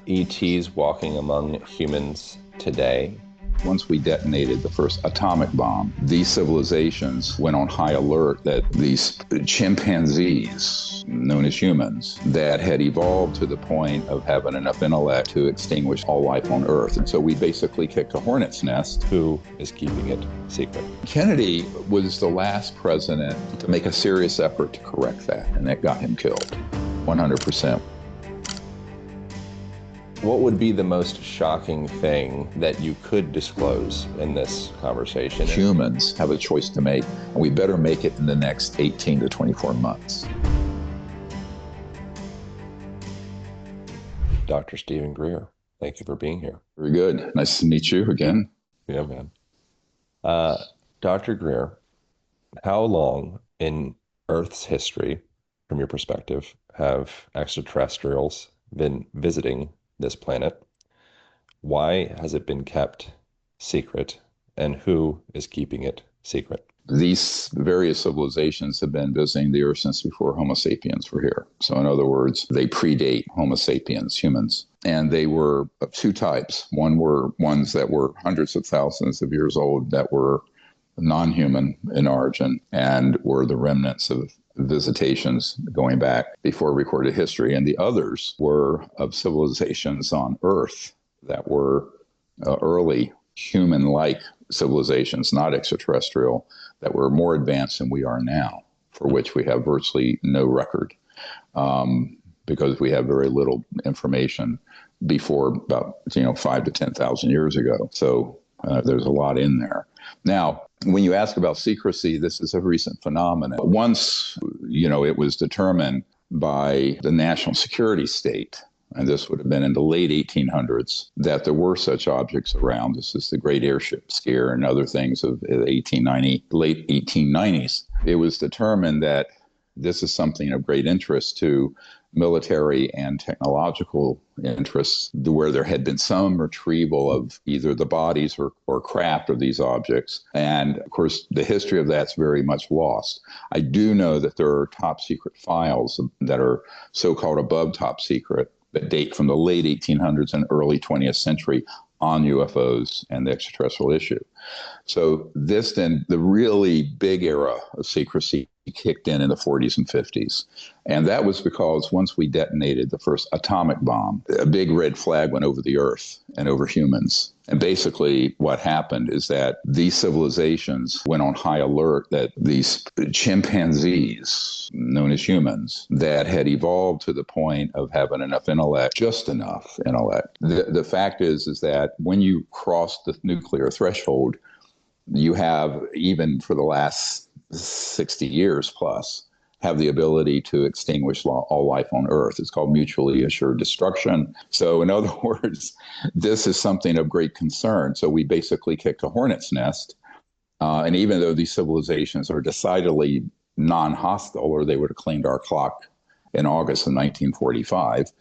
ETs walking among humans today? Once we detonated the first atomic bomb, these civilizations went on high alert that these chimpanzees, known as humans, that had evolved to the point of having enough intellect to extinguish all life on Earth. And so we basically kicked a hornet's nest. Who is keeping it secret? Kennedy was the last president to make a serious effort to correct that, and that got him killed 100%. What would be the most shocking thing that you could disclose in this conversation? Humans have a choice to make, and we better make it in the next 18 to 24 months. Dr. Stephen Greer, thank you for being here. Very good. Nice to meet you again. Yeah, man. Dr. Greer, how long in Earth's history, from your perspective, have extraterrestrials been visiting this planet? Why has it been kept secret, and who is keeping it secret? These various civilizations have been visiting the Earth since before Homo sapiens were here. So in other words, they predate Homo sapiens, humans. And they were of two types. One were ones that were hundreds of thousands of years old that were non-human in origin and were the remnants of visitations going back before recorded history. And the others were of civilizations on Earth that were early human-like civilizations, not extraterrestrial, that were more advanced than we are now, for which we have virtually no record because we have very little information before about 5 to 10,000 years ago. So there's a lot in there. Now, when you ask about secrecy, this is a recent phenomenon. Once, it was determined by the national security state, and this would have been in the late 1800s, that there were such objects around. This is the Great Airship Scare and other things of the late 1890s. It was determined that this is something of great interest to military and technological interests, where there had been some retrieval of either the bodies or craft of these objects. And of course, the history of that's very much lost. I do know that there are top secret files that are so-called above top secret that date from the late 1800s and early 20th century on UFOs and the extraterrestrial issue. So this then, the really big era of secrecy kicked in the 40s and 50s. And that was because once we detonated the first atomic bomb, a big red flag went over the Earth and over humans. And basically what happened is that these civilizations went on high alert that these chimpanzees, known as humans, that had evolved to the point of having enough intellect, just enough intellect. The fact is that when you cross the nuclear threshold, you have, even for the last 60 years plus, have the ability to extinguish all life on Earth. It's called mutually assured destruction. So in other words, this is something of great concern. So we basically kicked a hornet's nest. And even though these civilizations are decidedly non-hostile, or they would have cleaned our clock in August of 1945,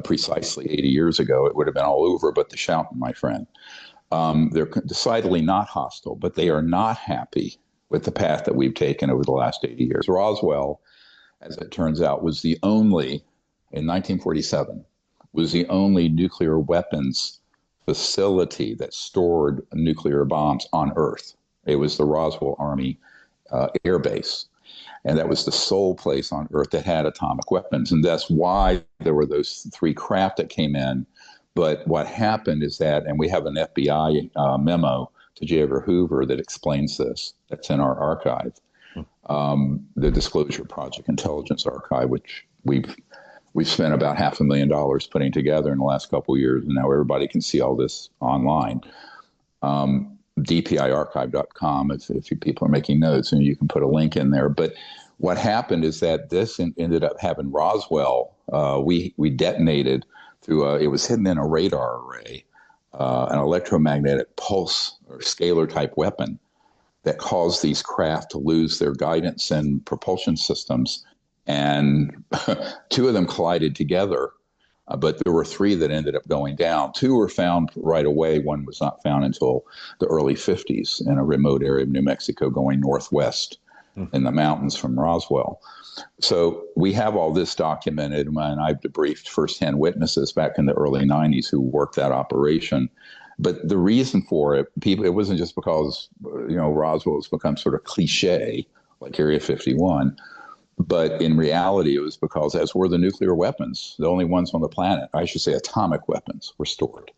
precisely 80 years ago, it would have been all over but the shouting, my friend. They're decidedly not hostile, but they are not happy with the path that we've taken over the last 80 years. Roswell, as it turns out, was the only, in 1947, was the only nuclear weapons facility that stored nuclear bombs on Earth. It was the Roswell Army Air Base. And that was the sole place on Earth that had atomic weapons. And that's why there were those three craft that came in. But what happened is that, and we have an FBI memo to J. Edgar Hoover that explains this. That's in our archive, the Disclosure Project Intelligence Archive, which we've spent about $500,000 putting together in the last couple of years, and now everybody can see all this online. DPIarchive.com, if you people are making notes, and you can put a link in there. But what happened is that this ended up having Roswell. We detonated through it was hidden in a radar array, an electromagnetic pulse or scalar type weapon that caused these craft to lose their guidance and propulsion systems. And two of them collided together, but there were three that ended up going down. Two were found right away. One was not found until the early 50s in a remote area of New Mexico going northwest Mm. in the mountains from Roswell. So we have all this documented, and I've debriefed firsthand witnesses back in the early 90s who worked that operation. But the reason for it, it wasn't just because, Roswell has become sort of cliche, like Area 51. But in reality, it was because, as were the nuclear weapons, the only ones on the planet, I should say atomic weapons, were stored.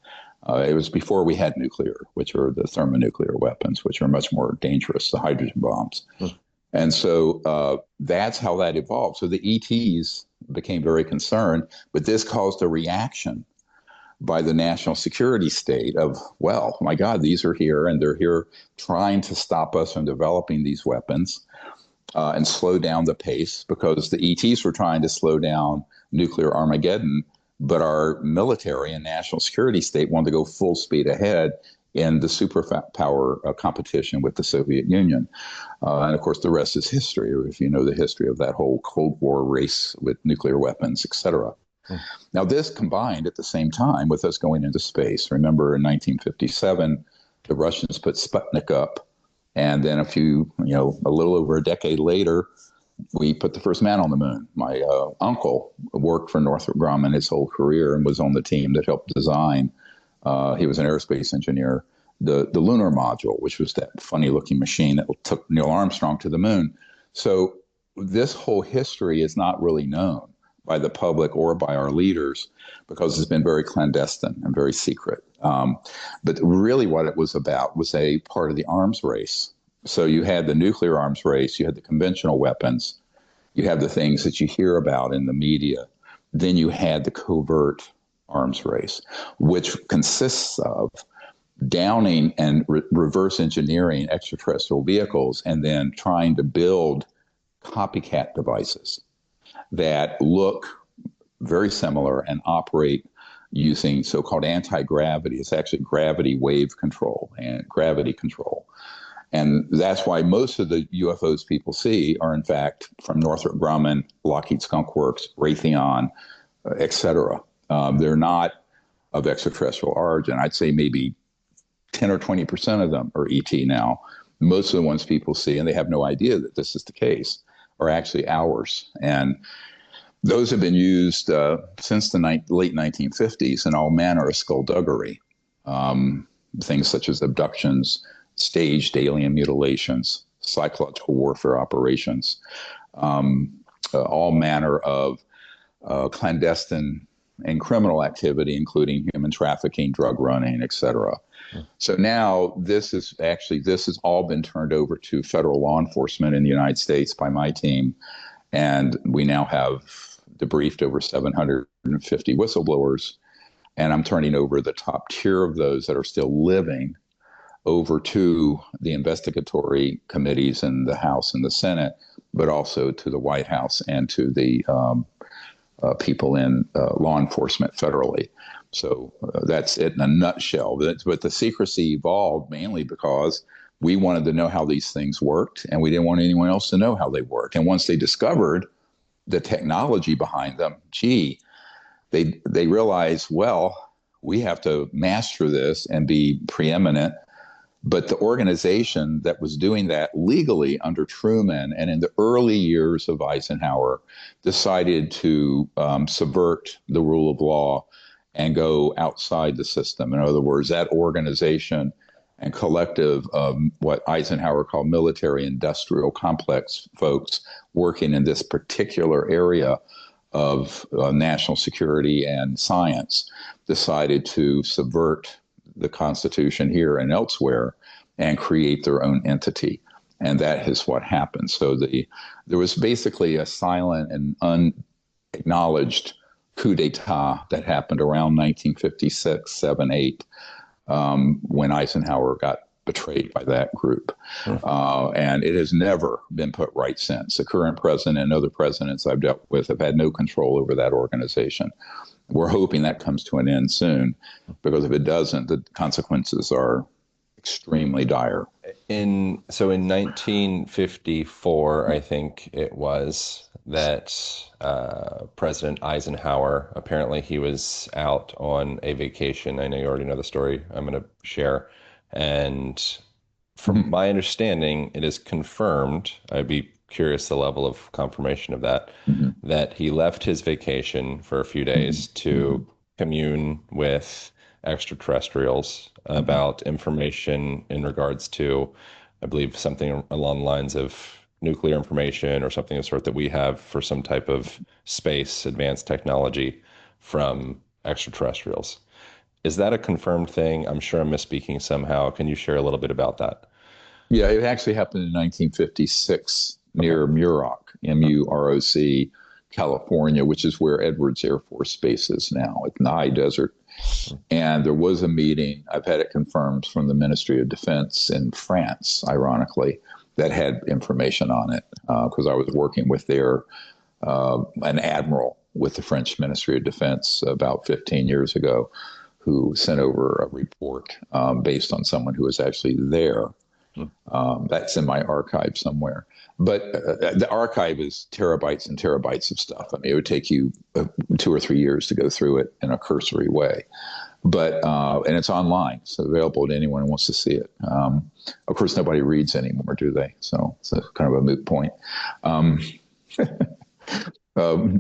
It was before we had nuclear, which are the thermonuclear weapons, which are much more dangerous, the hydrogen bombs. Mm. And so that's how that evolved. So the ETs became very concerned, but this caused a reaction by the national security state of, well, my God, these are here and they're here trying to stop us from developing these weapons and slow down the pace, because the ETs were trying to slow down nuclear Armageddon, but our military and national security state wanted to go full speed ahead in the superpower competition with the Soviet Union. And of course, the rest is history, or if you know the history of that whole Cold War race with nuclear weapons, et cetera. Mm. Now, this combined at the same time with us going into space. Remember, in 1957, the Russians put Sputnik up. And then a little over a decade later, we put the first man on the moon. My uncle worked for Northrop Grumman his whole career and was on the team that helped design. He was an aerospace engineer. The lunar module, which was that funny looking machine that took Neil Armstrong to the moon. So this whole history is not really known by the public or by our leaders because it's been very clandestine and very secret. But really what it was about was a part of the arms race. So you had the nuclear arms race, you had the conventional weapons, you have the things that you hear about in the media. Then you had the covert arms race, which consists of downing and reverse engineering extraterrestrial vehicles and then trying to build copycat devices that look very similar and operate using so-called anti-gravity. It's actually gravity wave control and gravity control. And that's why most of the UFOs people see are, in fact, from Northrop Grumman, Lockheed Skunk Works, Raytheon, et cetera. They're not of extraterrestrial origin. I'd say maybe 10 or 20% of them are ET now. Most of the ones people see, and they have no idea that this is the case, are actually ours. And those have been used since the late 1950s in all manner of skullduggery. Things such as abductions, staged alien mutilations, psychological warfare operations, all manner of clandestine and criminal activity, including human trafficking, drug running, et cetera. So now this has all been turned over to federal law enforcement in the United States by my team. And we now have debriefed over 750 whistleblowers. And I'm turning over the top tier of those that are still living over to the investigatory committees in the House and the Senate, but also to the White House and to the people in law enforcement federally. So that's it in a nutshell. But the secrecy evolved mainly because we wanted to know how these things worked, and we didn't want anyone else to know how they worked. And once they discovered the technology behind them, they realized, well, we have to master this and be preeminent. But the organization that was doing that legally under Truman and in the early years of Eisenhower decided to subvert the rule of law and go outside the system. In other words, that organization and collective of what Eisenhower called military industrial complex folks working in this particular area of national security and science decided to subvert the Constitution here and elsewhere and create their own entity. And that is what happened. So there was basically a silent and unacknowledged coup d'etat that happened around 1956, 7, 8, when Eisenhower got betrayed by that group. And it has never been put right since. The current president and other presidents I've dealt with have had no control over that organization. We're hoping that comes to an end soon, because if it doesn't, the consequences are extremely dire. So in 1954, I think it was that President Eisenhower, apparently he was out on a vacation. I know you already know the story I'm going to share. And from my understanding, it is confirmed. I'd be curious the level of confirmation of that, Mm-hmm. that he left his vacation for a few days Mm-hmm. to commune with extraterrestrials Mm-hmm. about information in regards to, I believe, something along the lines of nuclear information or something of the sort that we have for some type of space advanced technology from extraterrestrials. Is that a confirmed thing? I'm sure I'm misspeaking somehow. Can you share a little bit about that? Yeah, it actually happened in 1956 Okay. near Muroc, Muroc, California, which is where Edwards Air Force Base is now, at the high desert. And there was a meeting, I've had it confirmed from the Ministry of Defense in France, ironically, that had information on it, because I was working with an admiral with the French Ministry of Defense about 15 years ago, who sent over a report based on someone who was actually there. That's in my archive somewhere. But the archive is terabytes and terabytes of stuff. I mean, it would take you 2 or 3 years to go through it in a cursory way. But and it's online, so available to anyone who wants to see it. Of course, nobody reads anymore, do they? So it's kind of a moot point. Um,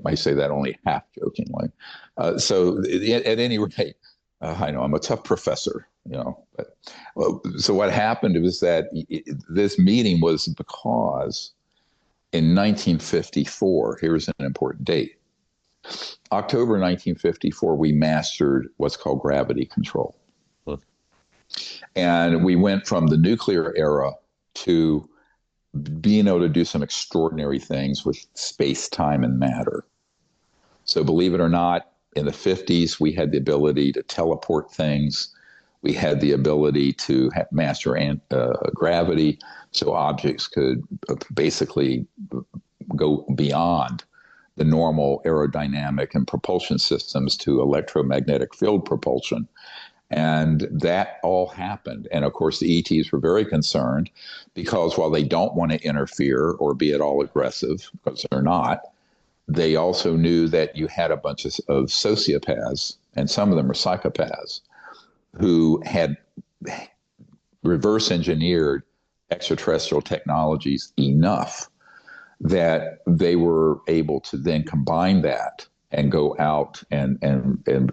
I say that only half jokingly. So at any rate, I know I'm a tough professor, But so what happened was that this meeting was because in 1954, here's an important date. October 1954, we mastered what's called gravity control. And we went from the nuclear era to being able to do some extraordinary things with space, time, and matter. So, believe it or not, in the 50s, we had the ability to teleport things. We had the ability to master gravity, so objects could basically go beyond the normal aerodynamic and propulsion systems to electromagnetic field propulsion. And that all happened. And of course, the ETs were very concerned because while they don't want to interfere or be at all aggressive, because they're not, they also knew that you had a bunch of sociopaths, and some of them are psychopaths, who had reverse engineered extraterrestrial technologies enough that they were able to then combine that and go out and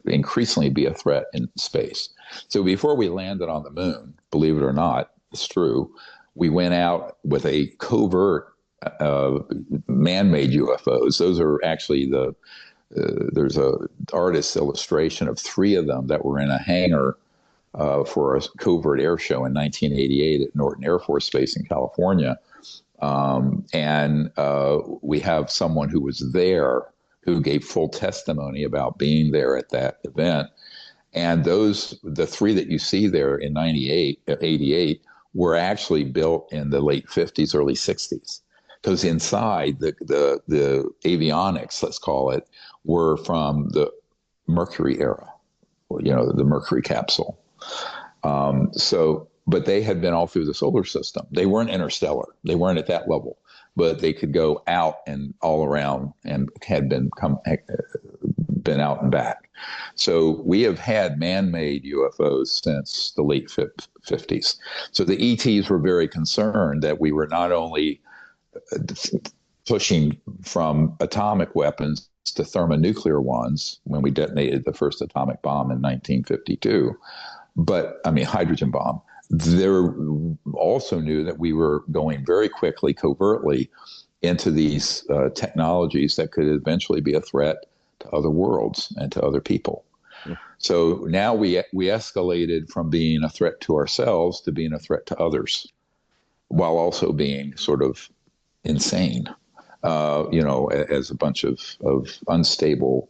increasingly be a threat in space. So before we landed on the moon, believe it or not, it's true, we went out with a covert man-made UFOs. Those are actually there's a artist's illustration of three of them that were in a hangar for a covert air show in 1988 at Norton Air Force Base in California. And we have someone who was there who gave full testimony about being there at that event. And the three that you see there in 88, were actually built in the late 50s, early 60s. Because inside the avionics, let's call it, were from the Mercury era, the Mercury capsule. But they had been all through the solar system. They weren't interstellar. They weren't at that level, but they could go out and all around and had been out and back. So we have had man-made UFOs since the late 50s. So the ETs were very concerned that we were not only pushing from atomic weapons to thermonuclear ones when we detonated the first atomic bomb in 1952, hydrogen bomb. They also knew that we were going very quickly, covertly, into these technologies that could eventually be a threat to other worlds and to other people. Mm. So now we escalated from being a threat to ourselves to being a threat to others, while also being sort of insane, as a bunch of unstable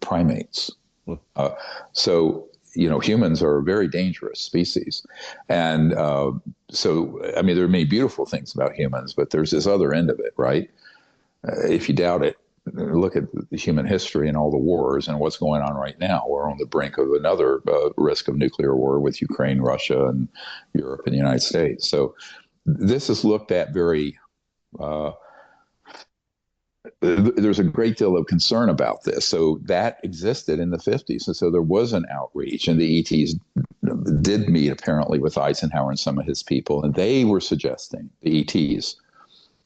primates. Mm. Humans are a very dangerous species. And there are many beautiful things about humans, but there's this other end of it, right? If you doubt it, look at the human history and all the wars and what's going on right now. We're on the brink of another risk of nuclear war with Ukraine, Russia, and Europe and the United States. So this is looked at very there's a great deal of concern about this. So that existed in the 50s. And so there was an outreach, and the ETs did meet apparently with Eisenhower and some of his people, and they were suggesting, the ETs,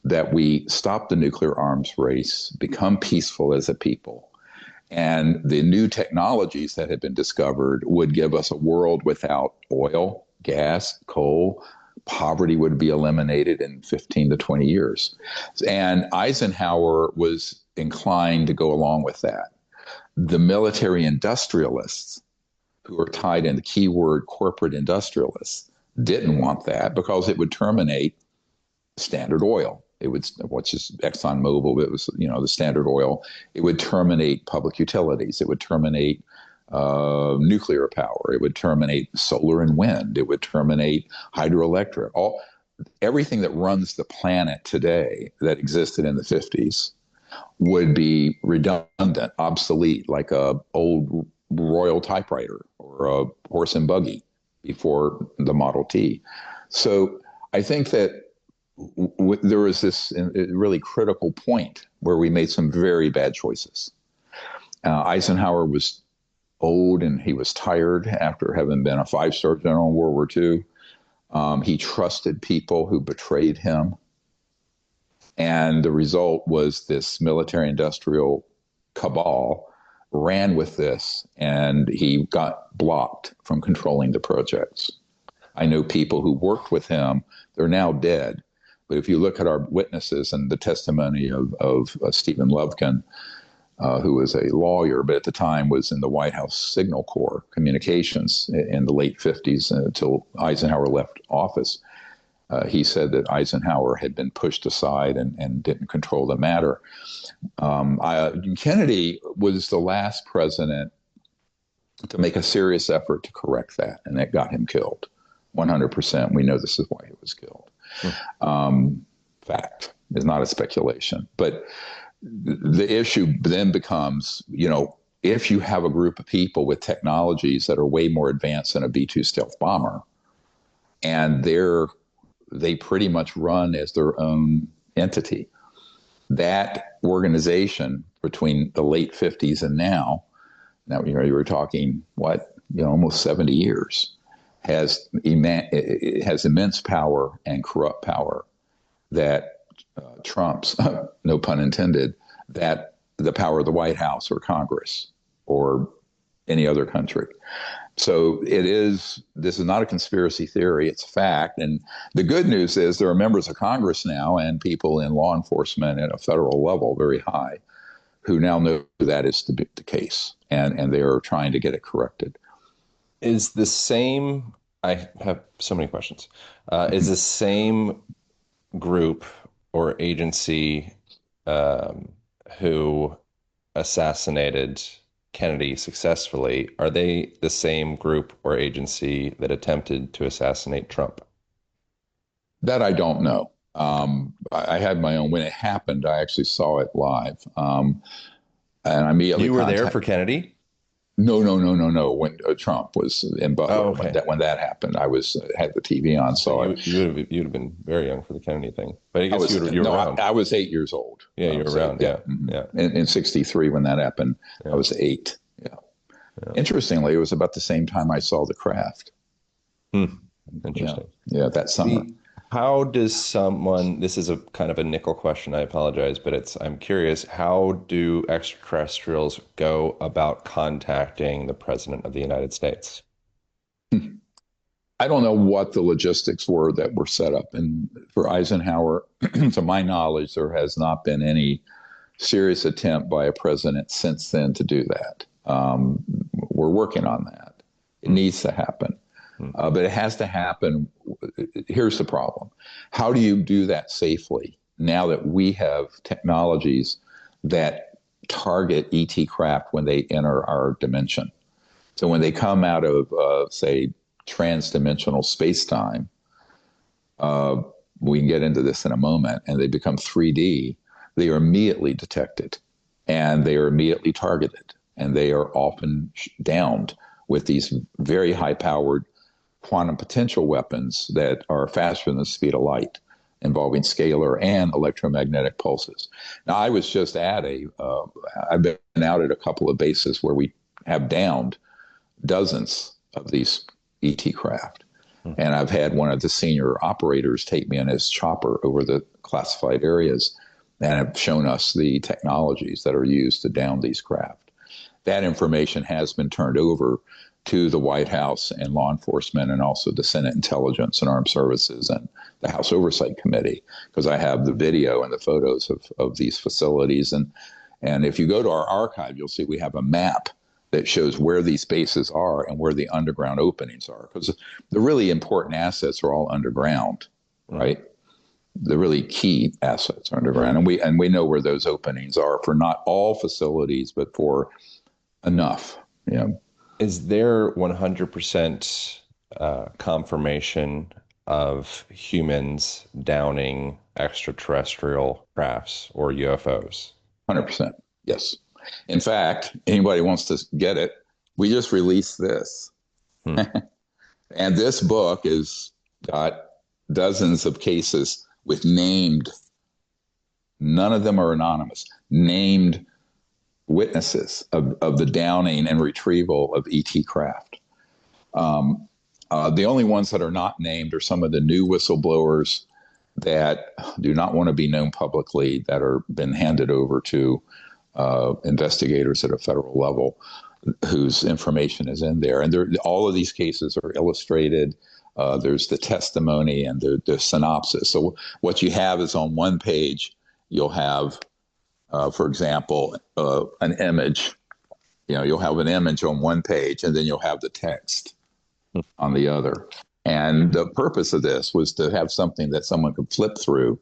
that we stop the nuclear arms race, become peaceful as a people. And the new technologies that had been discovered would give us a world without oil, gas, coal. Poverty would be eliminated in 15 to 20 years. And Eisenhower was inclined to go along with that. The military industrialists, who are tied in the keyword corporate industrialists, didn't want that because it would terminate Standard Oil. It would, which is ExxonMobil, it was, the Standard Oil. It would terminate public utilities. It would terminate nuclear power. It would terminate solar and wind. It would terminate hydroelectric. Everything that runs the planet today that existed in the 50s would be redundant, obsolete, like a old Royal typewriter or a horse and buggy before the Model T. So I think that there was this really critical point where we made some very bad choices. Eisenhower was old and he was tired after having been a five-star general in World War II. He trusted people who betrayed him. And the result was this military-industrial cabal ran with this, and he got blocked from controlling the projects. I know people who worked with him. They're now dead. But if you look at our witnesses and the testimony of Stephen Levkin, who was a lawyer, but at the time was in the White House Signal Corps communications in the late 50s until Eisenhower left office, he said that Eisenhower had been pushed aside and didn't control the matter. Kennedy was the last president to make a serious effort to correct that, and that got him killed. 100%. We know this is why he was killed. Fact. It's not a speculation. But the issue then becomes, if you have a group of people with technologies that are way more advanced than a B-2 stealth bomber, and they pretty much run as their own entity, that organization between the late 50s and now you were talking, almost 70 years, has immense power and corrupt power that trumps, no pun intended, that the power of the White House or Congress or any other country. So this is not a conspiracy theory, it's fact. And the good news is there are members of Congress now and people in law enforcement at a federal level, very high, who now know that is the case. And they are trying to get it corrected. Is the same, I have so many questions, is the same group or agency who assassinated Kennedy successfully, are they the same group or agency that attempted to assassinate Trump? That I don't know. I had my own, when it happened, I actually saw it live. And I immediately You were there for Kennedy? No. When Trump was in Buffalo, when that happened, I had the TV on, saw it. You'd have been very young for the Kennedy thing, but I guess you were around. I was 8 years old. Yeah, you were around. Yeah. In '63 when that happened, I was 8. Yeah. Interestingly, it was about the same time I saw The Craft. Interesting. Yeah, that summer. How does someone, this is a kind of a nickel question, I apologize, but I'm curious, how do extraterrestrials go about contacting the President of the United States? I don't know what the logistics were that were set up. And for Eisenhower, to my knowledge, there has not been any serious attempt by a president since then to do that. We're working on that. It needs to happen. But it has to happen. Here's the problem. How do you do that safely now that we have technologies that target ET craft when they enter our dimension? So when they come out of, say, transdimensional space-time, we can get into this in a moment, and they become 3D, they are immediately detected, and they are immediately targeted, and they are often downed with these very high-powered quantum potential weapons that are faster than the speed of light, involving scalar and electromagnetic pulses. Now, I was just I've been out at a couple of bases where we have downed dozens of these ET craft. Hmm. And I've had one of the senior operators take me in his chopper over the classified areas and have shown us the technologies that are used to down these craft. That information has been turned over to the White House and law enforcement, and also the Senate Intelligence and Armed Services and the House Oversight Committee, because I have the video and the photos of these facilities. And if you go to our archive, you'll see we have a map that shows where these bases are and where the underground openings are, because the really important assets are all underground, right? The really key assets are underground, and we know where those openings are for not all facilities, but for enough. You know, Is there 100% confirmation of humans downing extraterrestrial crafts or UFOs? 100%. Yes. In fact, anybody wants to get it, we just released this. Hmm. And this book has got dozens of cases with named, none of them are anonymous, named witnesses of the downing and retrieval of ET craft. The only ones that are not named are some of the new whistleblowers that do not want to be known publicly, that are been handed over to investigators at a federal level whose information is in there. And all of these cases are illustrated. There's the testimony and the synopsis. So what you have is on one page, you'll have, for example, an image. You know, you'll have an image on one page, and then you'll have the text on the other. And the purpose of this was to have something that someone could flip through.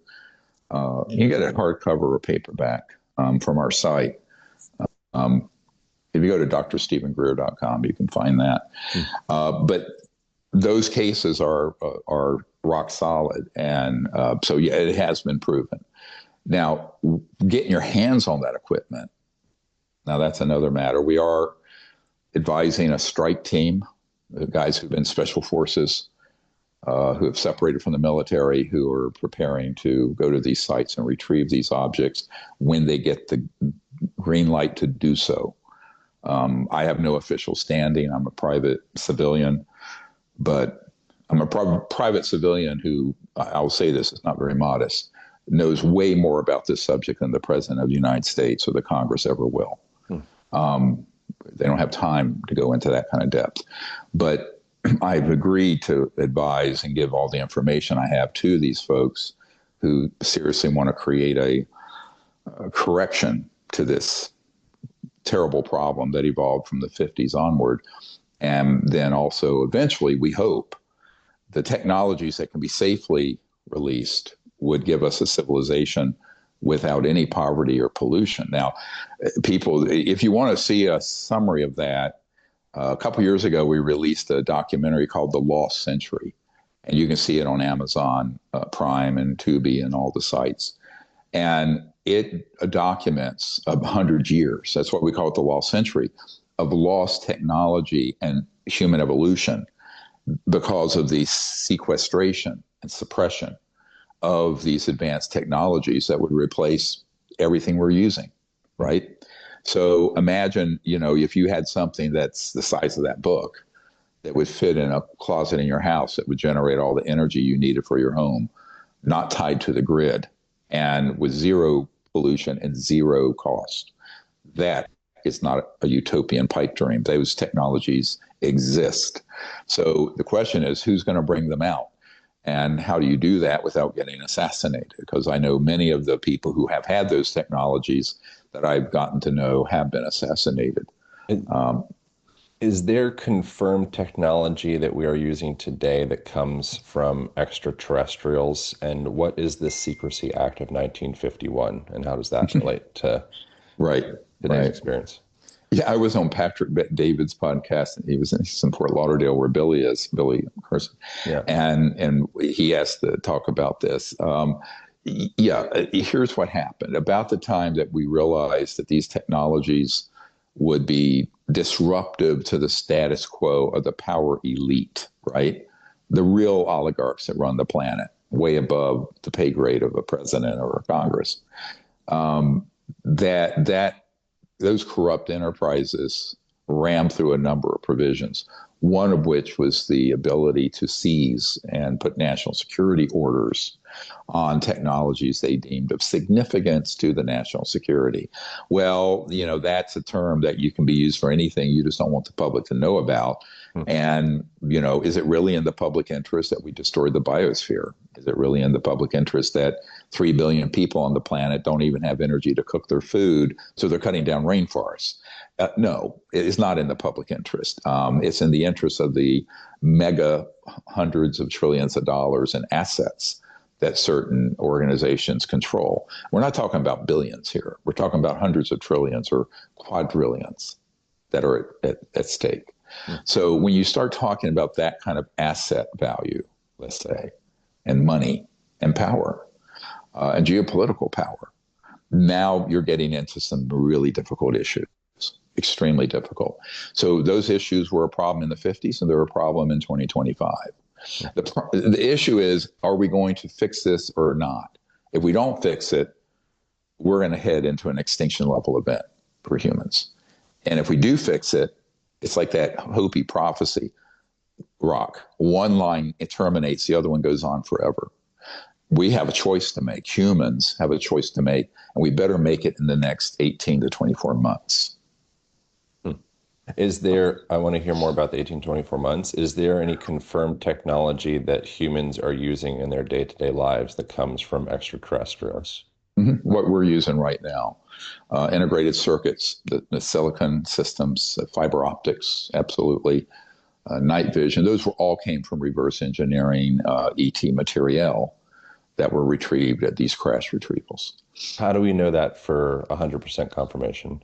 You get a hardcover or paperback from our site. If you go to drstephengreer.com, you can find that. But those cases are rock solid, and so yeah, it has been proven. Now, getting your hands on that equipment, now that's another matter. We are advising a strike team, the guys who've been special forces, who have separated from the military, who are preparing to go to these sites and retrieve these objects when they get the green light to do so. I have no official standing. I'm a private civilian, but I'm a private civilian who, I'll say this, is not very modest, knows way more about this subject than the President of the United States or the Congress ever will. They don't have time to go into that kind of depth. But I've agreed to advise and give all the information I have to these folks who seriously want to create a correction to this terrible problem that evolved from the 50s onward. And then also, eventually, we hope the technologies that can be safely released would give us a civilization without any poverty or pollution. Now, people, if you want to see a summary of that, a couple years ago, we released a documentary called The Lost Century, and you can see it on Amazon Prime and Tubi and all the sites. And it documents 100 years. That's what we call it, the lost century, of lost technology and human evolution because of the sequestration and suppression of these advanced technologies that would replace everything we're using, right? So imagine, you know, if you had something that's the size of that book that would fit in a closet in your house that would generate all the energy you needed for your home, not tied to the grid, and with zero pollution and zero cost. That is not a utopian pipe dream. Those technologies exist. So the question is, who's going to bring them out? And how do you do that without getting assassinated? Because I know many of the people who have had those technologies that I've gotten to know have been assassinated. Is there confirmed technology that we are using today that comes from extraterrestrials? And what is the Secrecy Act of 1951? And how does that relate to Right, today's right. experience? Yeah, I was on Patrick David's podcast, and he's in Fort Lauderdale, where Billy Carson, Yeah. and he asked to talk about this. Here's what happened. About the time that we realized that these technologies would be disruptive to the status quo of the power elite, right? The real oligarchs that run the planet, way above the pay grade of a president or a Congress. That those corrupt enterprises ram through a number of provisions. one of which was the ability to seize and put national security orders on technologies they deemed of significance to the national security. Well, that's a term that you can be used for anything. You just don't want the public to know about. Hmm. And, is it really in the public interest that we destroy the biosphere? Is it really in the public interest that 3 billion people on the planet don't even have energy to cook their food, so they're cutting down rainforests? No, it is not in the public interest. It's in the interest of the mega hundreds of trillions of dollars in assets that certain organizations control. We're not talking about billions here. We're talking about hundreds of trillions or quadrillions that are at stake. Hmm. So when you start talking about that kind of asset value, let's say, and money and power and geopolitical power, now you're getting into some really difficult issues, extremely difficult. So those issues were a problem in the 50s and they're a problem in 2025. The issue is, are we going to fix this or not? If we don't fix it, we're going to head into an extinction level event for humans. And if we do fix it, it's like that Hopi prophecy rock. One line, it terminates, the other one goes on forever. We have a choice to make. Humans have a choice to make, and we better make it in the next 18 to 24 months. I want to hear more about the 18-24 months. Is there any confirmed technology that humans are using in their day-to-day lives that comes from extraterrestrials? Mm-hmm. What we're using right now, integrated circuits, the silicon systems, fiber optics, absolutely, night vision, those all came from reverse engineering ET material that were retrieved at these crash retrievals. How do we know that for 100% confirmation?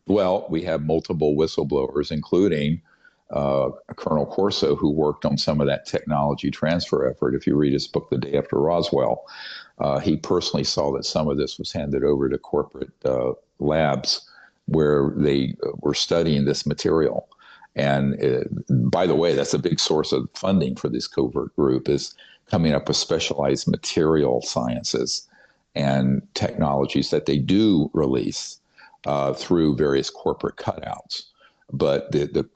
Well, we have multiple whistleblowers, including Colonel Corso, who worked on some of that technology transfer effort. If you read his book, The Day After Roswell, he personally saw that some of this was handed over to corporate labs where they were studying this material. And by the way, that's a big source of funding for this covert group, is coming up with specialized material sciences and technologies that they do release through various corporate cutouts. But the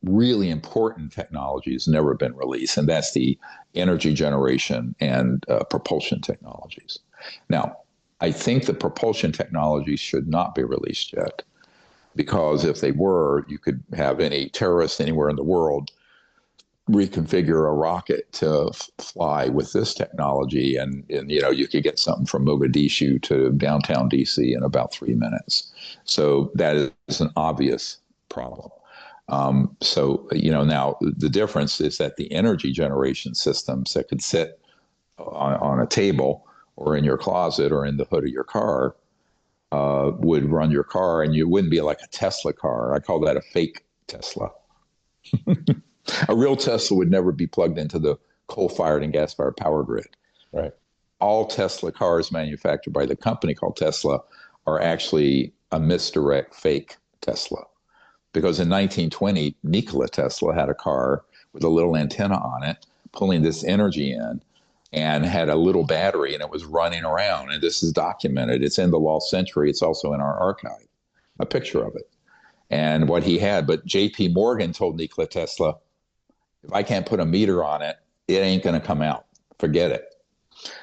really important technology has never been released, and that's the energy generation and propulsion technologies. Now, I think the propulsion technologies should not be released yet, because if they were, you could have any terrorist anywhere in the world reconfigure a rocket to fly with this technology, and you could get something from Mogadishu to downtown DC in about 3 minutes. So that is an obvious problem. Now the difference is that the energy generation systems that could sit on a table or in your closet or in the hood of your car would run your car, and you wouldn't be like a Tesla car. I call that a fake Tesla. A real Tesla would never be plugged into the coal-fired and gas-fired power grid. Right. All Tesla cars manufactured by the company called Tesla are actually a misdirect fake Tesla. Because in 1920, Nikola Tesla had a car with a little antenna on it, pulling this energy in, and had a little battery, and it was running around. And this is documented. It's in the Lost Century. It's also in our archive, a picture of it. And what he had, but J.P. Morgan told Nikola Tesla, if I can't put a meter on it, it ain't going to come out. Forget it.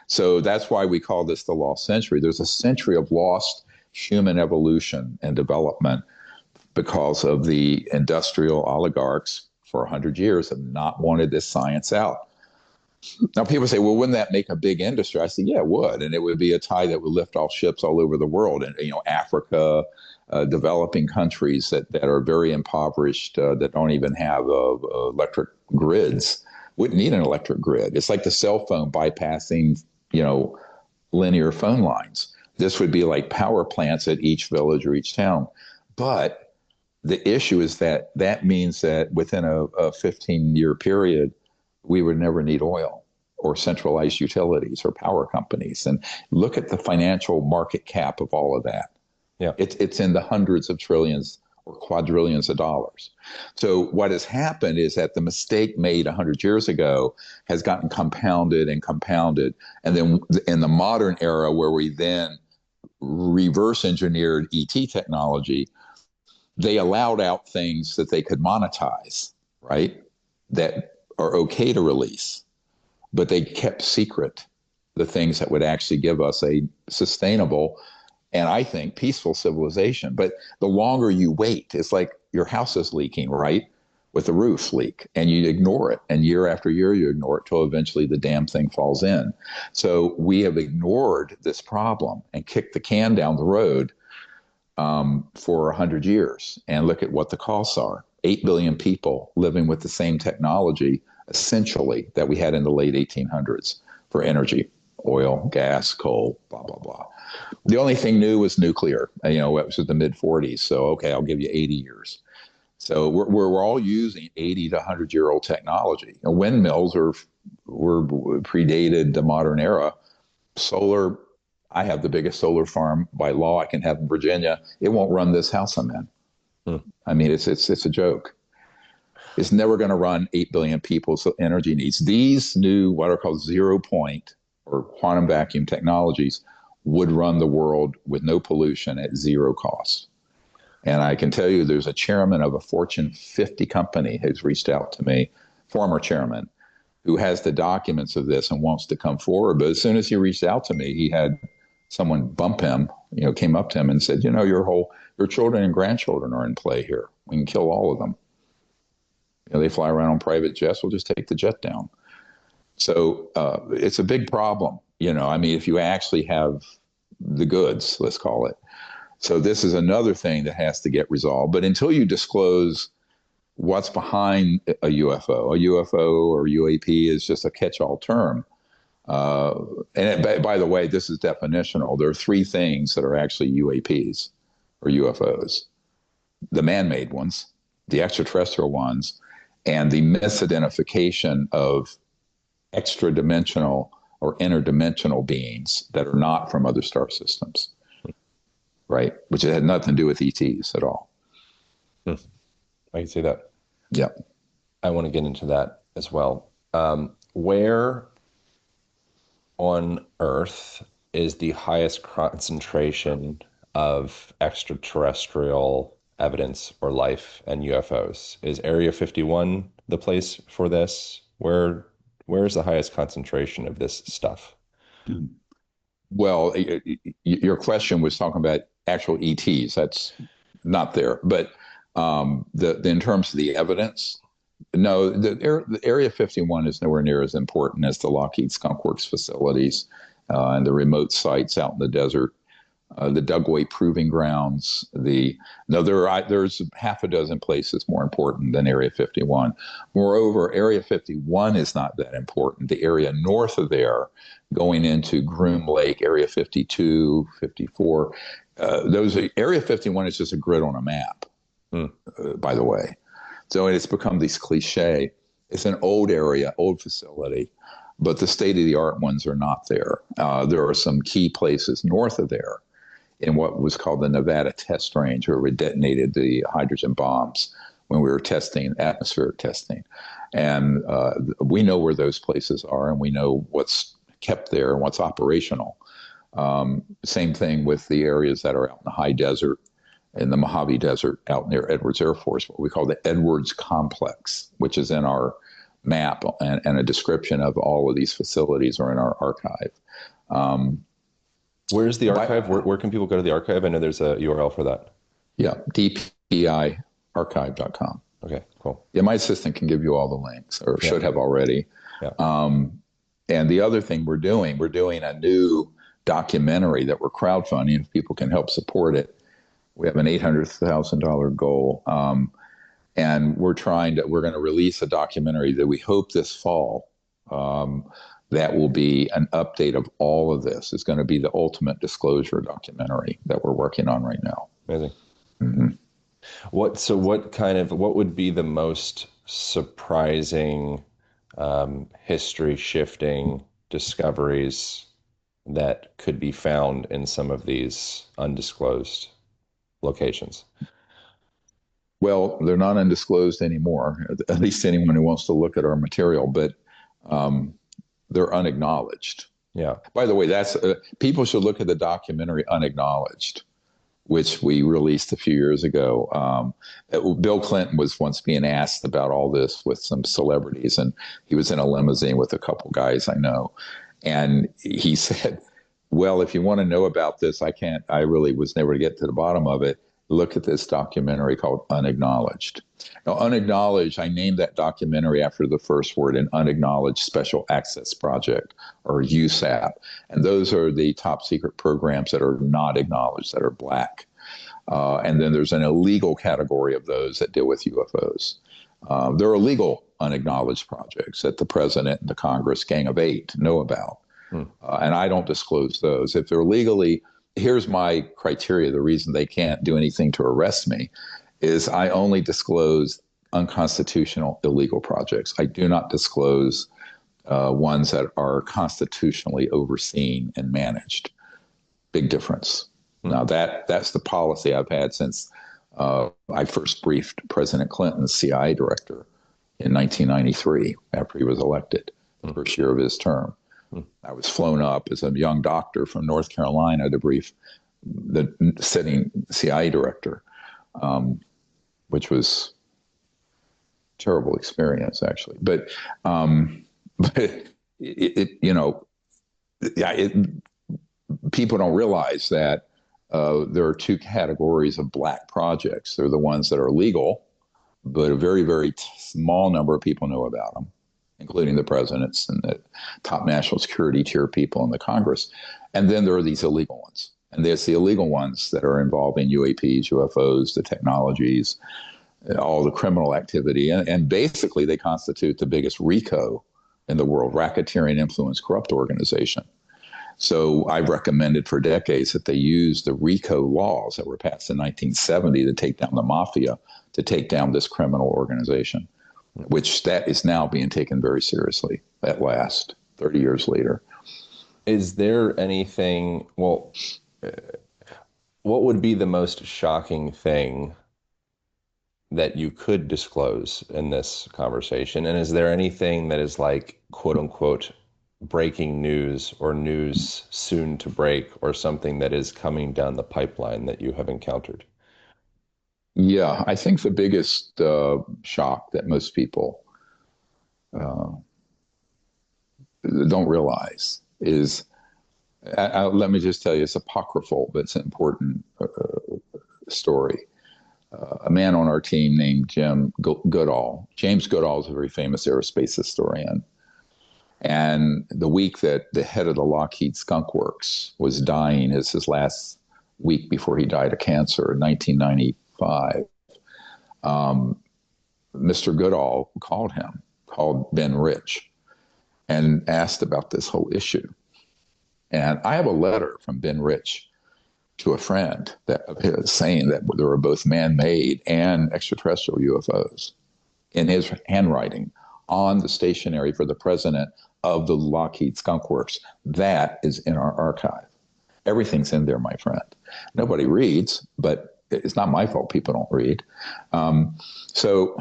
So that's why we call this the lost century. There's a century of lost human evolution and development because of the industrial oligarchs for 100 years have not wanted this science out. Now, people say, well, wouldn't that make a big industry? I say, yeah, it would. And it would be a tide that would lift off ships all over the world. And, Africa, developing countries that are very impoverished, that don't even have electric grids, wouldn't need an electric grid. It's like the cell phone bypassing, linear phone lines. This would be like power plants at each village or each town. But the issue is that means that within a 15-year period, we would never need oil or centralized utilities or power companies. And look at the financial market cap of all of that. Yeah. It's in the hundreds of trillions or quadrillions of dollars. So what has happened is that the mistake made 100 years ago has gotten compounded and compounded. And then in the modern era, where we then reverse engineered ET technology, they allowed out things that they could monetize. right? That are okay to release, but they kept secret the things that would actually give us a sustainable and I think peaceful civilization. But the longer you wait, it's like your house is leaking, right? With a roof leak, and you ignore it. And year after year, you ignore it till eventually the damn thing falls in. So we have ignored this problem and kicked the can down the road for 100 years. And look at what the costs are. 8 billion people living with the same technology, essentially, that we had in the late 1800s for energy, oil, gas, coal, blah, blah, blah. The only thing new was nuclear. You know, it was in the mid 40s. So, okay, I'll give you 80 years. So we're all using 80 to 100-year-old technology. You know, windmills were predated the modern era. Solar, I have the biggest solar farm by law I can have in Virginia. It won't run this house I'm in. Hmm. I mean, it's a joke. It's never going to run 8 billion people's energy needs. These new, what are called 0 point or quantum vacuum technologies would run the world with no pollution at zero cost. And I can tell you there's a chairman of a Fortune 50 company who's reached out to me, former chairman, who has the documents of this and wants to come forward. But as soon as he reached out to me, he had someone bump him, you know, came up to him and said, you know, your children and grandchildren are in play here. We can kill all of them. You know, they fly around on private jets. We'll just take the jet down. So it's a big problem. You know, I mean, if you actually have the goods, let's call it. So this is another thing that has to get resolved. But until you disclose what's behind a UFO or UAP is just a catch-all term. By the way, this is definitional. There are three things that are actually UAPs or UFOs: the man-made ones, the extraterrestrial ones, and the misidentification of extra-dimensional or interdimensional beings that are not from other star systems, right? Which had nothing to do with ETs at all. Hmm. I can see that. Yeah. I want to get into that as well. Where on Earth is the highest concentration of extraterrestrial evidence or life and UFOs? Is Area 51 the place for this? Where is the highest concentration of this stuff? Well, your question was talking about actual ETs. That's not there. But in terms of the evidence, no, the Area 51 is nowhere near as important as the Lockheed Skunk Works facilities and the remote sites out in the desert, the Dugway Proving Grounds. There's half a dozen places more important than Area 51. Moreover, Area 51 is not that important. The area north of there, going into Groom Lake, Area 52, 54, Area 51 is just a grid on a map. Hmm. By the way. So it's become this cliche. It's an old area, old facility, but the state-of-the-art ones are not there. There are some key places north of there in what was called the Nevada test range, where we detonated the hydrogen bombs when we were testing, atmospheric testing. And we know where those places are, and we know what's kept there and what's operational. Same thing with the areas that are out in the high desert, in the Mojave Desert out near Edwards Air Force, what we call the Edwards Complex, which is in our map, and a description of all of these facilities are in our archive. Where's the archive? Where can people go to the archive? I know there's a URL for that. Yeah, dpiarchive.com. Okay, cool. Yeah, my assistant can give you all the links, or should have already. Yeah. And the other thing we're doing a new documentary that we're crowdfunding. If people can help support it, we have an $800,000 goal, and we're going to release a documentary that we hope this fall. That will be an update of all of this. It's going to be the ultimate disclosure documentary that we're working on right now. Amazing. Mm-hmm. What would be the most surprising, history shifting discoveries that could be found in some of these undisclosed locations? Well, they're not undisclosed anymore, at least anyone who wants to look at our material, but they're unacknowledged. Yeah. By the way, people should look at the documentary Unacknowledged. which we released a few years ago. Bill Clinton was once being asked about all this with some celebrities, and he was in a limousine with a couple guys I know. And he said, well, if you want to know about this, I really was never to get to the bottom of it. Look at this documentary called Unacknowledged. Now, Unacknowledged, I named that documentary after the first word in Unacknowledged Special Access Project, or USAP. And those are the top secret programs that are not acknowledged, that are black. And then there's an illegal category of those that deal with UFOs. There are illegal unacknowledged projects that the president and the Congress Gang of Eight know about. And I don't disclose those. If they're legally, here's my criteria. The reason they can't do anything to arrest me is I only disclose unconstitutional, illegal projects. I do not disclose ones that are constitutionally overseen and managed. Big difference. Now, that's the policy I've had since I first briefed President Clinton's CIA director in 1993 after he was elected, the first year of his term. I was flown up as a young doctor from North Carolina to brief the sitting CIA director, which was a terrible experience, actually. But people don't realize that there are two categories of black projects. They're the ones that are legal, but a very, very small number of people know about them, including the presidents and the top national security tier people in the Congress. And then there are these illegal ones. And there's the illegal ones that are involving UAPs, UFOs, the technologies, all the criminal activity. And basically, they constitute the biggest RICO in the world, racketeering influence corrupt organization. So I've recommended for decades that they use the RICO laws that were passed in 1970 to take down the mafia, to take down this criminal organization, which that is now being taken very seriously at last, 30 years later. Is there anything, well, what would be the most shocking thing that you could disclose in this conversation? And is there anything that is like, quote unquote, breaking news or news soon to break or something that is coming down the pipeline that you have encountered? Yeah, I think the biggest shock that most people uh, don't realize is, let me just tell you, it's apocryphal, but it's an important story. A man on our team named Goodall. James Goodall is a very famous aerospace historian. And the week that the head of the Lockheed Skunk Works was dying, is his last week before he died of cancer in 1995, Mr. Goodall called Ben Rich, and asked about this whole issue. And I have a letter from Ben Rich to a friend saying that there were both man-made and extraterrestrial UFOs in his handwriting on the stationery for the president of the Lockheed Skunk Works. That is in our archive. Everything's in there, my friend. Nobody reads, but it's not my fault people don't read. So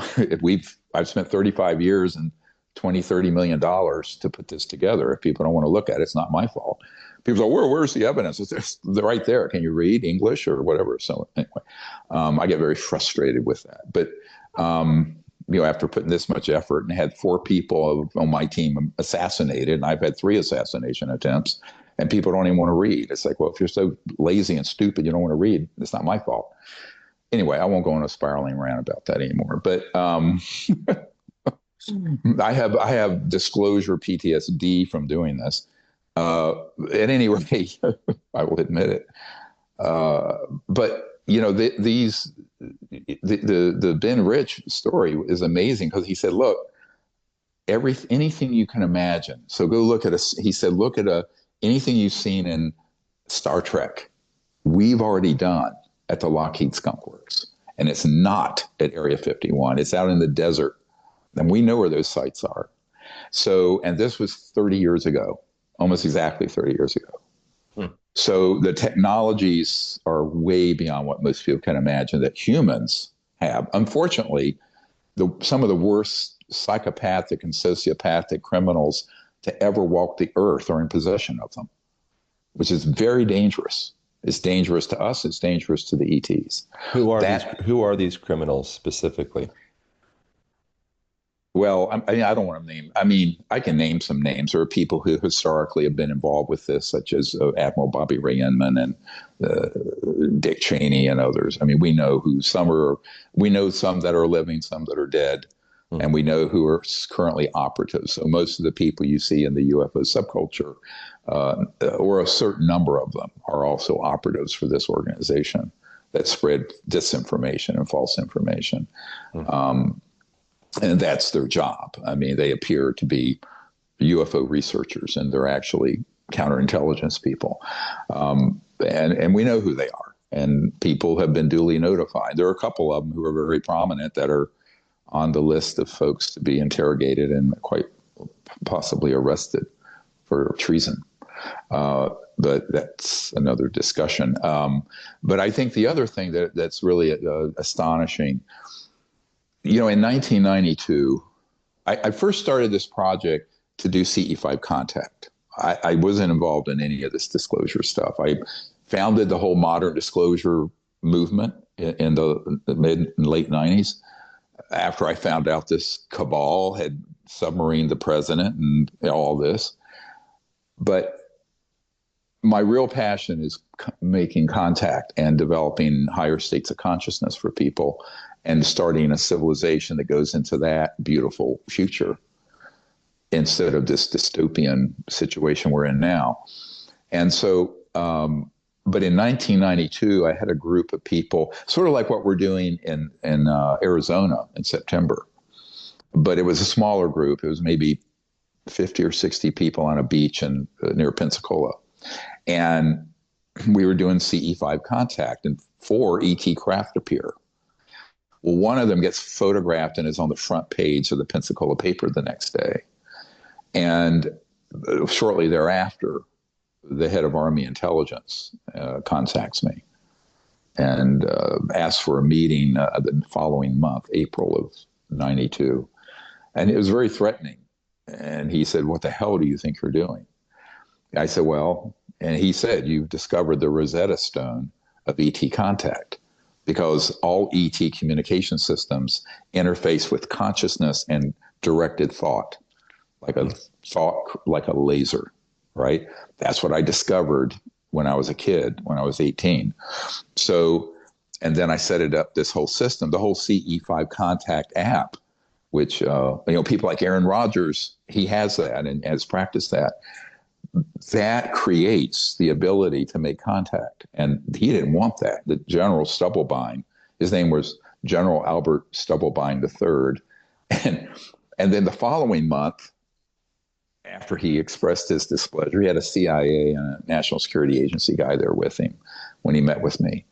I've spent 35 years and $20-30 million to put this together. If people don't want to look at it, it's not my fault. People say, where's the evidence? It's right there. Can you read English or whatever? So anyway, I get very frustrated with that. But after putting this much effort and had 4 people on my team assassinated, and I've had 3 assassination attempts, and people don't even want to read. It's like, well, if you're so lazy and stupid, you don't want to read, it's not my fault. Anyway, I won't go on a spiraling rant about that anymore. But I have disclosure PTSD from doing this. At any rate, I will admit it. But the Ben Rich story is amazing because he said, look, anything you can imagine. So go look at he said, look at anything you've seen in Star Trek, we've already done at the Lockheed Skunk Works. And it's not at Area 51. It's out in the desert. And we know where those sites are. So, and this was 30 years ago, almost exactly 30 years ago. So the technologies are way beyond what most people can imagine that humans have. Unfortunately, some of the worst psychopathic and sociopathic criminals to ever walk the earth are in possession of them, which is very dangerous. It's dangerous to us. It's dangerous to the ETs. That Who are these criminals specifically? Well, I don't want to name. I mean, I can name some names. There are people who historically have been involved with this, such as Admiral Bobby Ray Inman and uh, Dick Cheney and others. I mean, we know who some are. We know some that are living, some that are dead, Hmm. and we know who are currently operatives. So most of the people you see in the UFO subculture, or a certain number of them, are also operatives for this organization that spread disinformation and false information. Hmm. And that's their job. I mean, they appear to be UFO researchers, and they're actually counterintelligence people. And we know who they are, and people have been duly notified. There are a couple of them who are very prominent that are on the list of folks to be interrogated and quite possibly arrested for treason. But that's another discussion. But I think the other thing that's really astonishing, in 1992, I first started this project to do CE5 contact. I wasn't involved in any of this disclosure stuff. I founded the whole modern disclosure movement in the mid and late 90s after I found out this cabal had submarined the president and all this. But my real passion is making contact and developing higher states of consciousness for people and starting a civilization that goes into that beautiful future instead of this dystopian situation we're in now. And so, but in 1992, I had a group of people, sort of like what we're doing in Arizona in September, but it was a smaller group. It was maybe 50 or 60 people on a beach near Pensacola. And we were doing CE5 contact, and 4 ET craft appear. Well, one of them gets photographed and is on the front page of the Pensacola paper the next day. And shortly thereafter, the head of Army intelligence contacts me and asks for a meeting the following month, April of 92. And it was very threatening. And he said, "What the hell do you think you're doing?" I said, "Well," and he said, "You've discovered the Rosetta Stone of ET contact, because all ET communication systems interface with consciousness and directed thought, like a laser, right? That's what I discovered when I was a kid, when I was 18. So, and then I set it up, this whole system, the whole CE5 contact app, which, people like Aaron Rodgers, he has that and has practiced that. That creates the ability to make contact. And he didn't want that. The General Stubblebine, his name was General Albert Stubblebine III. And then the following month, after he expressed his displeasure, he had a CIA and a National Security Agency guy there with him when he met with me.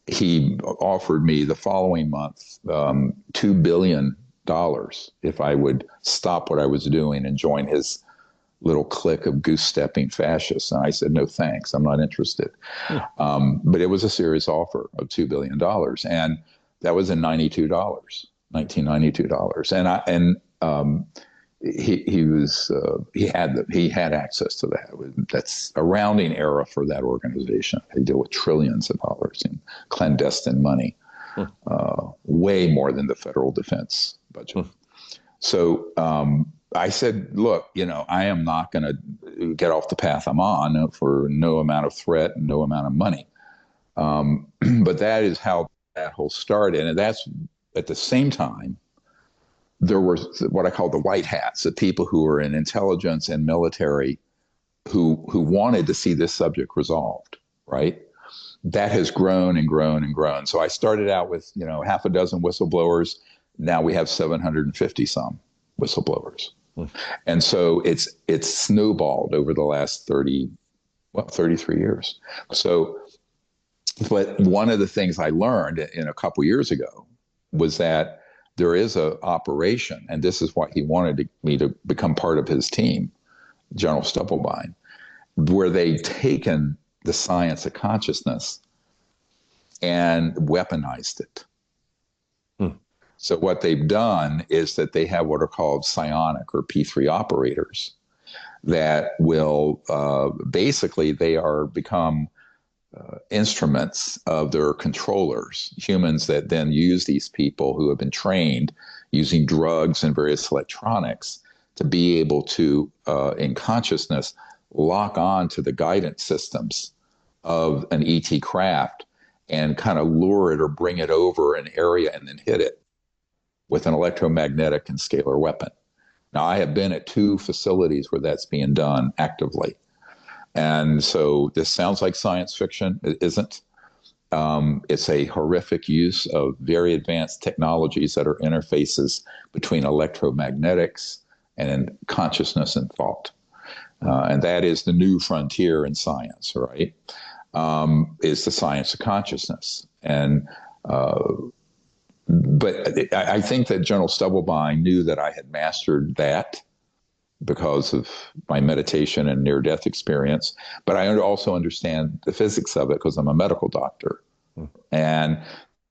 He offered me the following month $2 billion if I would stop what I was doing and join his little clique of goose-stepping fascists. And I said, "No, thanks. I'm not interested." But it was a serious offer of $2 billion. And that was in $1992. He had access to that. That's a rounding error for that organization. They deal with trillions of dollars in clandestine money, way more than the federal defense budget. So I said, "Look, I am not going to get off the path I'm on for no amount of threat and no amount of money." But that is how that whole started. And that's at the same time, there were what I call the white hats, the people who were in intelligence and military who wanted to see this subject resolved, right? That has grown and grown and grown. So I started out with, half a dozen whistleblowers. Now we have 750 some whistleblowers. And so it's snowballed over the last 33 years. So, but one of the things I learned in a couple years ago was that there is an operation, and this is why he wanted me to become part of his team, General Stubblebine, where they've taken the science of consciousness and weaponized it. So what they've done is that they have what are called psionic or P3 operators that will basically they are become instruments of their controllers, humans that then use these people who have been trained using drugs and various electronics to be able to, in consciousness, lock on to the guidance systems of an ET craft and kind of lure it or bring it over an area and then hit it with an electromagnetic and scalar weapon. Now, I have been at 2 facilities where that's being done actively. And so this sounds like science fiction. It isn't. It's a horrific use of very advanced technologies that are interfaces between electromagnetics and consciousness and thought. And that is the new frontier in science, right? Is the science of consciousness. And but I think that General Stubblebine knew that I had mastered that because of my meditation and near-death experience. But I also understand the physics of it because I'm a medical doctor. And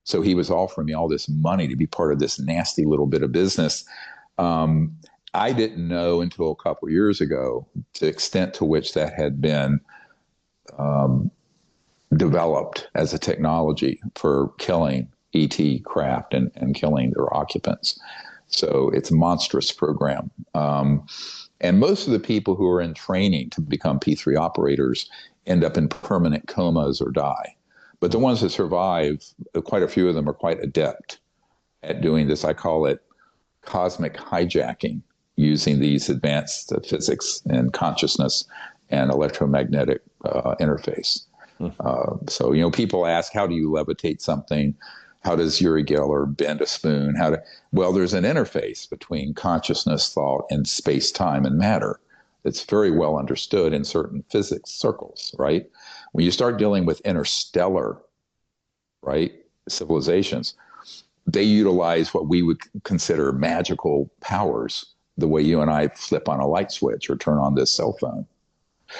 so he was offering me all this money to be part of this nasty little bit of business. I didn't know until a couple of years ago the extent to which that had been developed as a technology for killing ET craft and killing their occupants. So it's a monstrous program. And most of the people who are in training to become P3 operators end up in permanent comas or die. But the ones that survive, quite a few of them are quite adept at doing this. I call it cosmic hijacking, using these advanced physics and consciousness and electromagnetic interface. So, people ask, how do you levitate something? How does Uri Geller bend a spoon? Well, there's an interface between consciousness, thought, and space, time, and matter that's very well understood in certain physics circles, right? When you start dealing with interstellar, right, civilizations, they utilize what we would consider magical powers, the way you and I flip on a light switch or turn on this cell phone.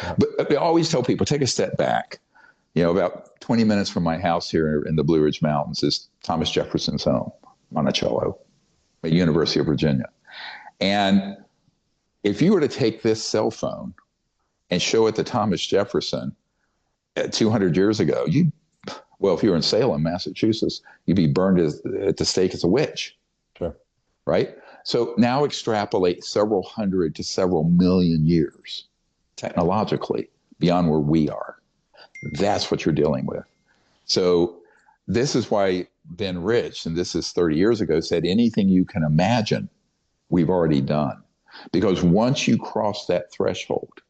Yeah. But I always tell people, take a step back. About 20 minutes from my house here in the Blue Ridge Mountains is Thomas Jefferson's home, Monticello, at University of Virginia. And if you were to take this cell phone and show it to Thomas Jefferson 200 years ago, if you were in Salem, Massachusetts, you'd be burned at the stake as a witch. Sure. Right? So now extrapolate several hundred to several million years technologically beyond where we are. That's what you're dealing with. So this is why Ben Rich, and this is 30 years ago, said anything you can imagine, we've already done. Because once you cross that threshold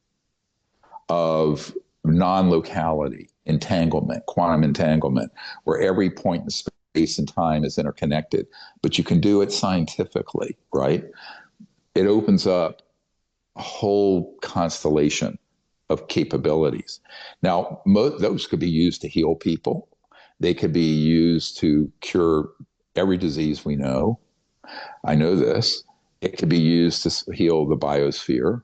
of non-locality, entanglement, quantum entanglement, where every point in space and time is interconnected, but you can do it scientifically, right? It opens up a whole constellation of capabilities. Now, those could be used to heal people. They could be used to cure every disease we know. I know this. It could be used to heal the biosphere,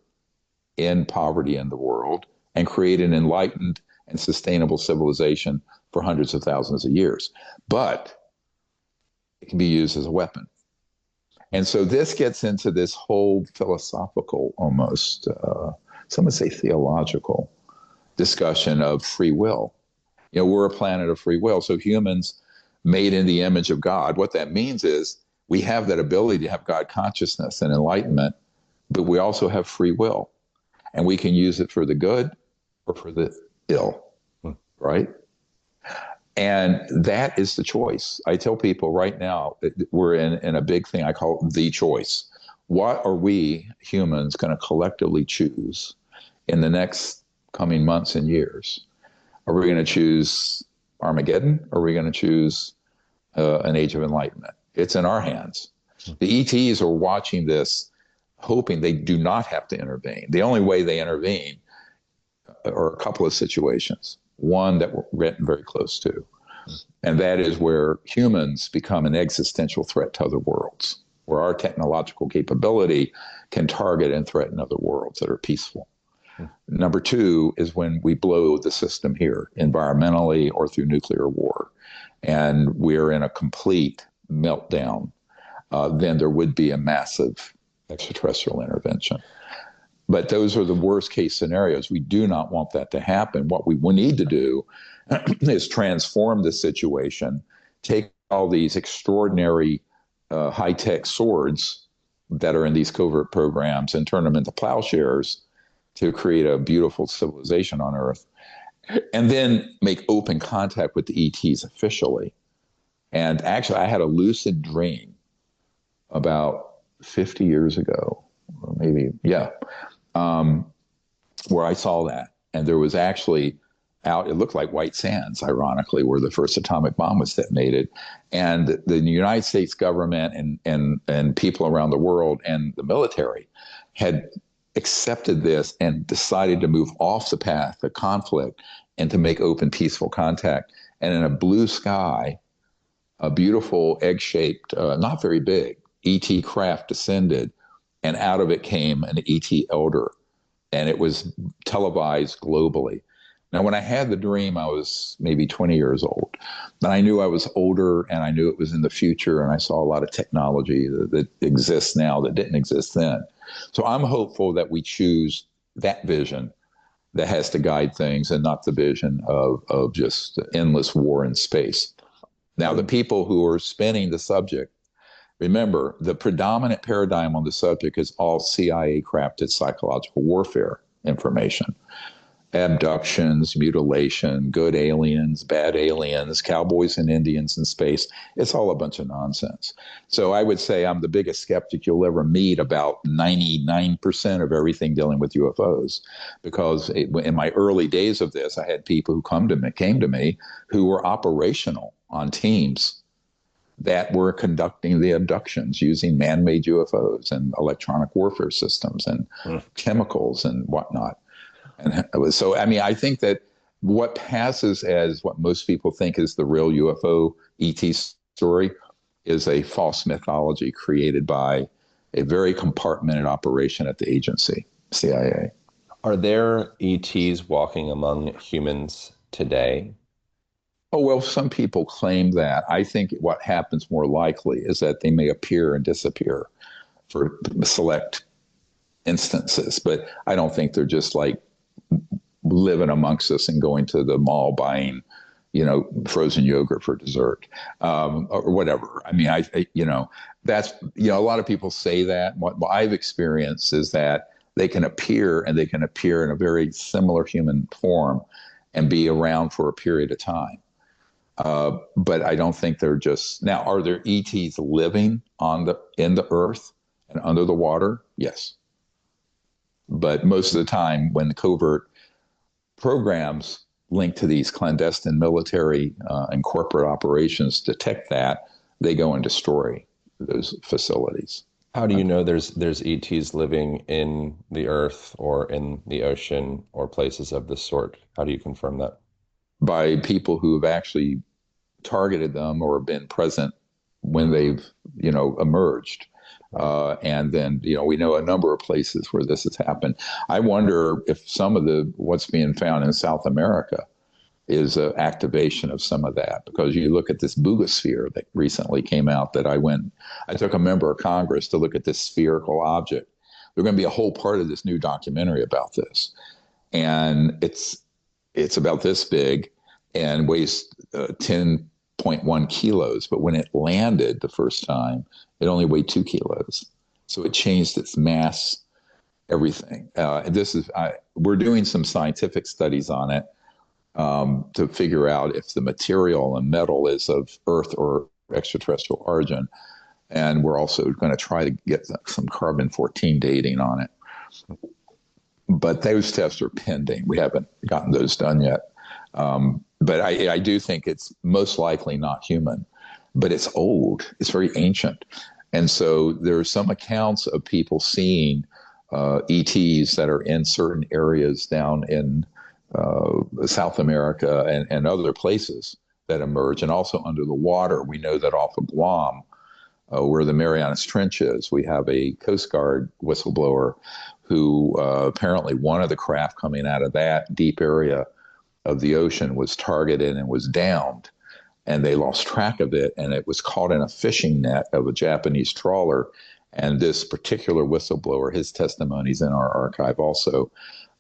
end poverty in the world, and create an enlightened and sustainable civilization for hundreds of thousands of years. But it can be used as a weapon. And so this gets into this whole philosophical, almost, some would say theological discussion of free will. We're a planet of free will. So humans made in the image of God, what that means is we have that ability to have God consciousness and enlightenment, but we also have free will. And we can use it for the good or for the ill, right? And that is the choice. I tell people right now, we're in a big thing I call the choice. What are we humans going to collectively choose in the next coming months and years? Are we going to choose Armageddon? Or are we going to choose an age of enlightenment? It's in our hands. The ETs are watching this, hoping they do not have to intervene. The only way they intervene are a couple of situations. One that we're getting very close to, and that is where humans become an existential threat to other worlds, where our technological capability can target and threaten other worlds that are peaceful. Number 2 is when we blow the system here, environmentally or through nuclear war, and we're in a complete meltdown. Then there would be a massive extraterrestrial intervention. But those are the worst case scenarios. We do not want that to happen. What we need to do is transform the situation, take all these extraordinary high tech swords that are in these covert programs and turn them into plowshares to create a beautiful civilization on Earth, and then make open contact with the ETs officially. And actually, I had a lucid dream about 50 years ago, or maybe, yeah, um, where I saw that. And there was actually out, it looked like White Sands, ironically, where the first atomic bomb was detonated. And the United States government and people around the world and the military had accepted this and decided to move off the path of conflict and to make open, peaceful contact. And in a blue sky, a beautiful egg-shaped, not very big, ET craft descended, and out of it came an ET elder, and it was televised globally. Now, when I had the dream, I was maybe 20 years old, and I knew I was older, and I knew it was in the future, and I saw a lot of technology that exists now that didn't exist then. So I'm hopeful that we choose that vision that has to guide things, and not the vision of just endless war in space. Now, the people who are spinning the subject, remember, the predominant paradigm on the subject is all CIA crafted psychological warfare information. Abductions, mutilation, good aliens, bad aliens, cowboys and Indians in space. It's all a bunch of nonsense. So I would say I'm the biggest skeptic you'll ever meet about 99% of everything dealing with UFOs. Because in my early days of this, I had people who came to me who were operational on teams that were conducting the abductions using man-made UFOs and electronic warfare systems and chemicals and whatnot. And so, I mean, I think that what passes as what most people think is the real UFO ET story is a false mythology created by a very compartmented operation at the agency, CIA. Are there ETs walking among humans today? Oh, well, some people claim that. I think what happens more likely is that they may appear and disappear for select instances, but I don't think they're just like living amongst us and going to the mall buying, frozen yogurt for dessert, or whatever. I mean, that's, a lot of people say that. What I've experienced is that they can appear, and they can appear in a very similar human form and be around for a period of time. But I don't think they're just now. Are there ETs living in the earth and under the water? Yes. But most of the time, when the covert programs linked to these clandestine military and corporate operations detect that, they go and destroy those facilities. How do you know there's ETs living in the earth or in the ocean or places of this sort? How do you confirm that? By people who have actually targeted them or been present when they've, emerged. And then, we know a number of places where this has happened. I wonder if some of what's being found in South America is an activation of some of that, because you look at this boogosphere that recently came out that I took a member of Congress to look at this spherical object. There's going to be a whole part of this new documentary about this. And it's about this big and weighs 10.1 kilos. But when it landed the first time, it only weighed 2 kilos. So it changed its mass, everything. We're doing some scientific studies on it to figure out if the material and metal is of Earth or extraterrestrial origin. And we're also going to try to get some carbon-14 dating on it. But those tests are pending. We haven't gotten those done yet. But I do think it's most likely not human, but it's old. It's very ancient. And so there are some accounts of people seeing ETs that are in certain areas down in South America and other places that emerge, and also under the water. We know that off of Guam, where the Marianas Trench is, we have a Coast Guard whistleblower who apparently one of the craft coming out of that deep area of the ocean was targeted and was downed, and they lost track of it, and it was caught in a fishing net of a Japanese trawler, And this particular whistleblower, his testimony's in our archive also,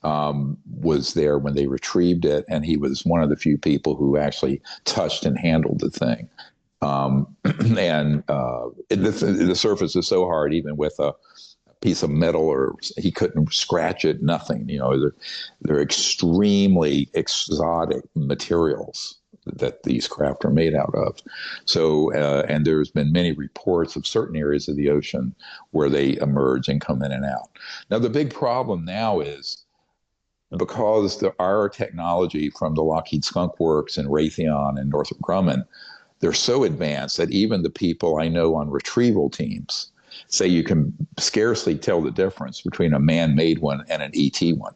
was there when they retrieved it, and he was one of the few people who actually touched and handled the thing. The surface is so hard, even with a piece of metal, or he couldn't scratch it, nothing. They're extremely exotic materials that these craft are made out of. So, and there's been many reports of certain areas of the ocean where they emerge and come in and out. Now, the big problem now is because our technology from the Lockheed Skunk Works and Raytheon and Northrop Grumman, they're so advanced that even the people I know on retrieval teams say you can scarcely tell the difference between a man-made one and an ET one,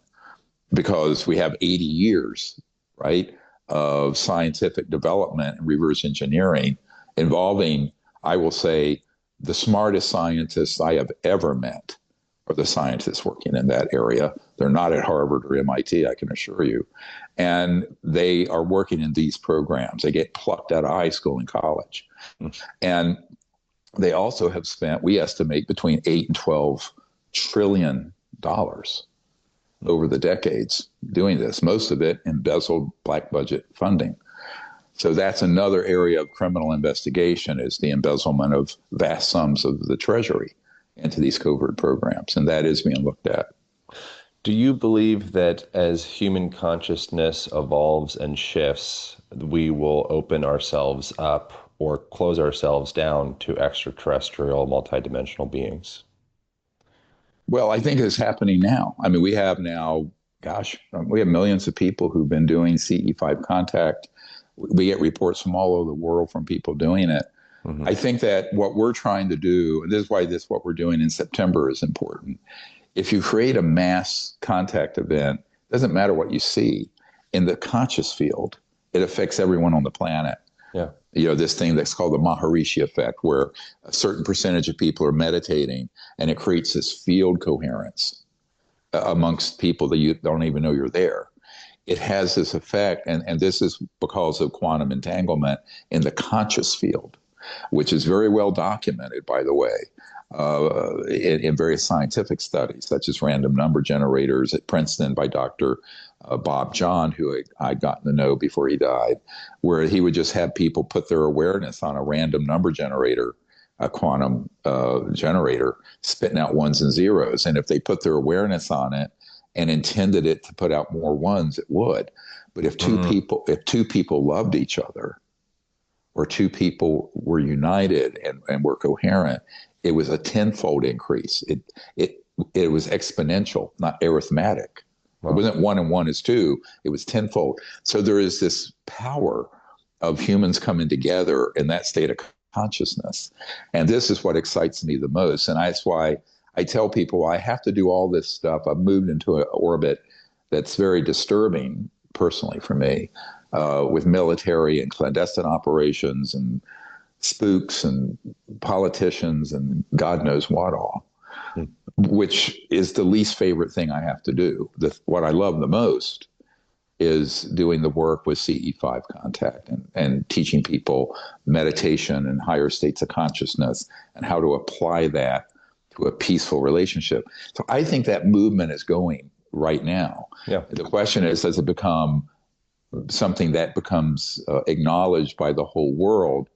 because we have 80 years, right, of scientific development and reverse engineering involving, I will say, the smartest scientists I have ever met are the scientists working in that area. They're not at Harvard or MIT, I can assure you. And they are working in these programs. They get plucked out of high school and college. And they also have spent, we estimate, between 8 and 12 trillion dollars over the decades doing this, most of it embezzled black budget funding. So that's another area of criminal investigation, is the embezzlement of vast sums of the Treasury into these covert programs, and that is being looked at. Do you believe that as human consciousness evolves and shifts, we will open ourselves up or close ourselves down to extraterrestrial, multidimensional beings? Well, I think it's happening now. I mean, we have now, gosh, we have millions of people who've been doing CE5 contact. We get reports from all over the world from people doing it. I think that what we're trying to do, and this is why what we're doing in September is important. If you create a mass contact event, it doesn't matter what you see. In the conscious field, it affects everyone on the planet. Yeah. This thing that's called the Maharishi effect, where a certain percentage of people are meditating, and it creates this field coherence amongst people that you don't even know you're there. It has this effect, and this is because of quantum entanglement in the conscious field, which is very well documented, by the way, in various scientific studies, such as random number generators at Princeton by Dr. Bob John, who I'd gotten to know before he died, where he would just have people put their awareness on a random number generator, a quantum generator, spitting out ones and zeros. And if they put their awareness on it and intended it to put out more ones, it would. But if two people loved each other, or two people were united and were coherent, it was a tenfold increase. It was exponential, not arithmetic. Wow. It wasn't 1 and 1 is 2. It was tenfold. So there is this power of humans coming together in that state of consciousness. And this is what excites me the most. And that's why I tell people I have to do all this stuff. I've moved into an orbit that's very disturbing personally for me, with military and clandestine operations and spooks and politicians and God knows what all, which is the least favorite thing I have to do. What I love the most is doing the work with CE5 contact and teaching people meditation and higher states of consciousness and how to apply that to a peaceful relationship. So I think that movement is going right now. Yeah. The question is, does it become something that becomes acknowledged by the whole world?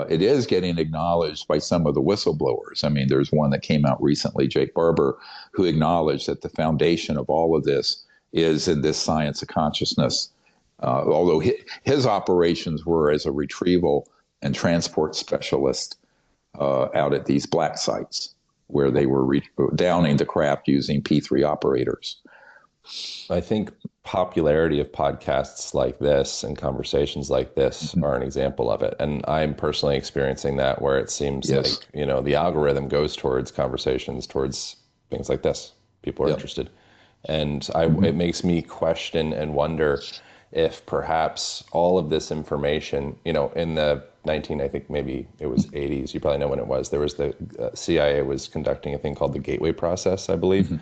It is getting acknowledged by some of the whistleblowers. I mean, there's one that came out recently, Jake Barber, who acknowledged that the foundation of all of this is in this science of consciousness. Although his operations were as a retrieval and transport specialist out at these black sites where they were downing the craft using P3 operators. I think popularity of podcasts like this and conversations like this are an example of it. And I'm personally experiencing that, where it seems like, the algorithm goes towards conversations, towards things like this. People are interested. And it makes me question and wonder if perhaps all of this information, in the I think maybe it was 80s, you probably know when it was, there was the CIA was conducting a thing called the Gateway Process, I believe,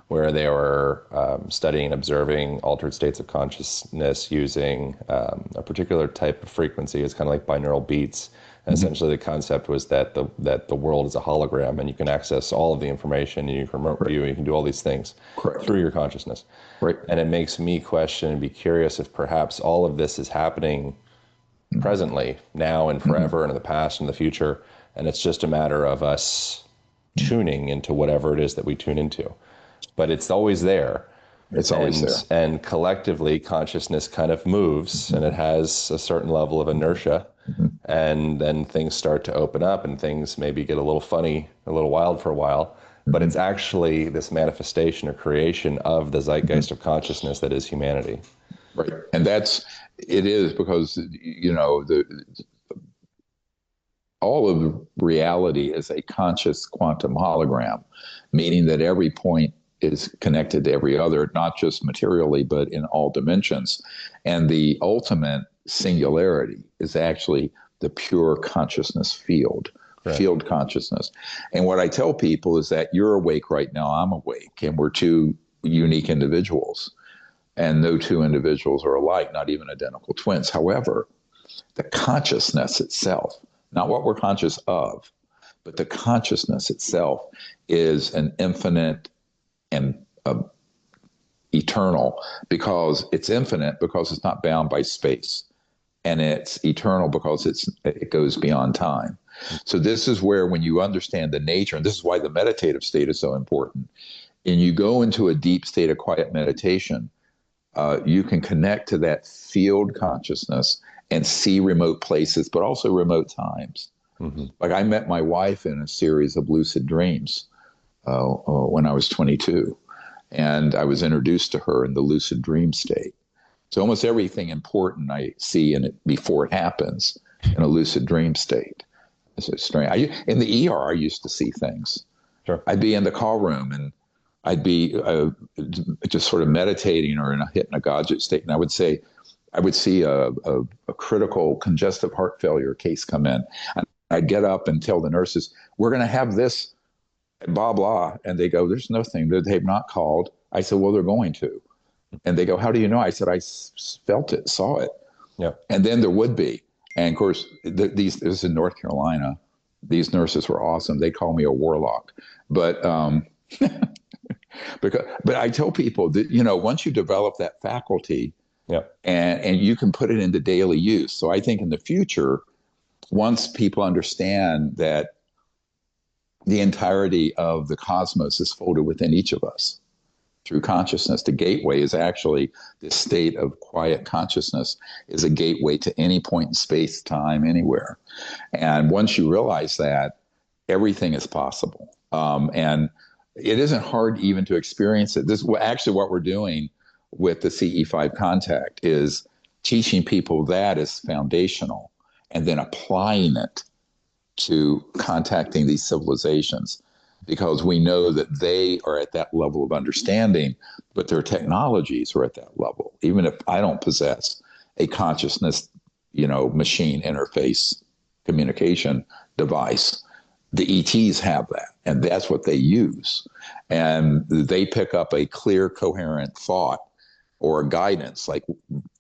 where they were studying and observing altered states of consciousness using a particular type of frequency. It's kind of like binaural beats And essentially, the concept was that the world is a hologram, and you can access all of the information, and you can remote Right. view, and you can do all these things Correct. through your consciousness. Right. And it makes me question and be curious if perhaps all of this is happening presently, now and Mm-hmm. forever, and in the past and the future, and it's just a matter of us tuning into whatever it is that we tune into. But it's always there, It's always there. and collectively consciousness kind of moves, and it has a certain level of inertia, Mm-hmm. and then things start to open up, and things maybe get a little funny, a little wild for a while. But Mm-hmm. it's actually this manifestation or creation of the Mm-hmm. zeitgeist of consciousness that is humanity. Right. And it is because, all of reality is a conscious quantum hologram, meaning that every point is connected to every other, not just materially, but in all dimensions. And the ultimate singularity is actually the pure consciousness Correct. field consciousness. And what I tell people is that you're awake right now, I'm awake, and we're two unique individuals. And no two individuals are alike, not even identical twins. However, the consciousness itself, not what we're conscious of, but the consciousness itself is an infinite and eternal, because it's infinite because it's not bound by space, and it's eternal because it goes beyond time. So this is where, when you understand the nature, and this is why the meditative state is so important, and you go into a deep state of quiet meditation, you can connect to that field consciousness and see remote places, but also remote times. Mm-hmm. Like, I met my wife in a series of lucid dreams when I was 22, and I was introduced to her in the lucid dream state. So almost everything important I see in it before it happens in a lucid dream state. It's strange. In the ER, I used to see things. Sure. I'd be in the call room, and I'd be just sort of meditating or in a hypnagogic state, and I would see a critical congestive heart failure case come in, and I'd get up and tell the nurses, "We're going to have this, blah blah," and they go, "There's nothing that they've not called." I said, "Well, they're going to," and they go, "How do you know?" I said, "I felt it, saw it," Yeah. and then there would be, and of course, this is in North Carolina. These nurses were awesome. They call me a warlock, but but I tell people that, once you develop that faculty, Yeah. and you can put it into daily use. So I think in the future, once people understand that the entirety of the cosmos is folded within each of us through consciousness, the gateway is actually this state of quiet consciousness, is a gateway to any point in space, time, anywhere. And once you realize that, everything is possible. And it isn't hard even to experience it. This is actually what we're doing with the CE5 contact, is teaching people that is foundational, and then applying it to contacting these civilizations, because we know that they are at that level of understanding, but their technologies are at that level. Even if I don't possess a consciousness, machine interface communication device, the ETs have that, and that's what they use. And they pick up a clear, coherent thought or a guidance, like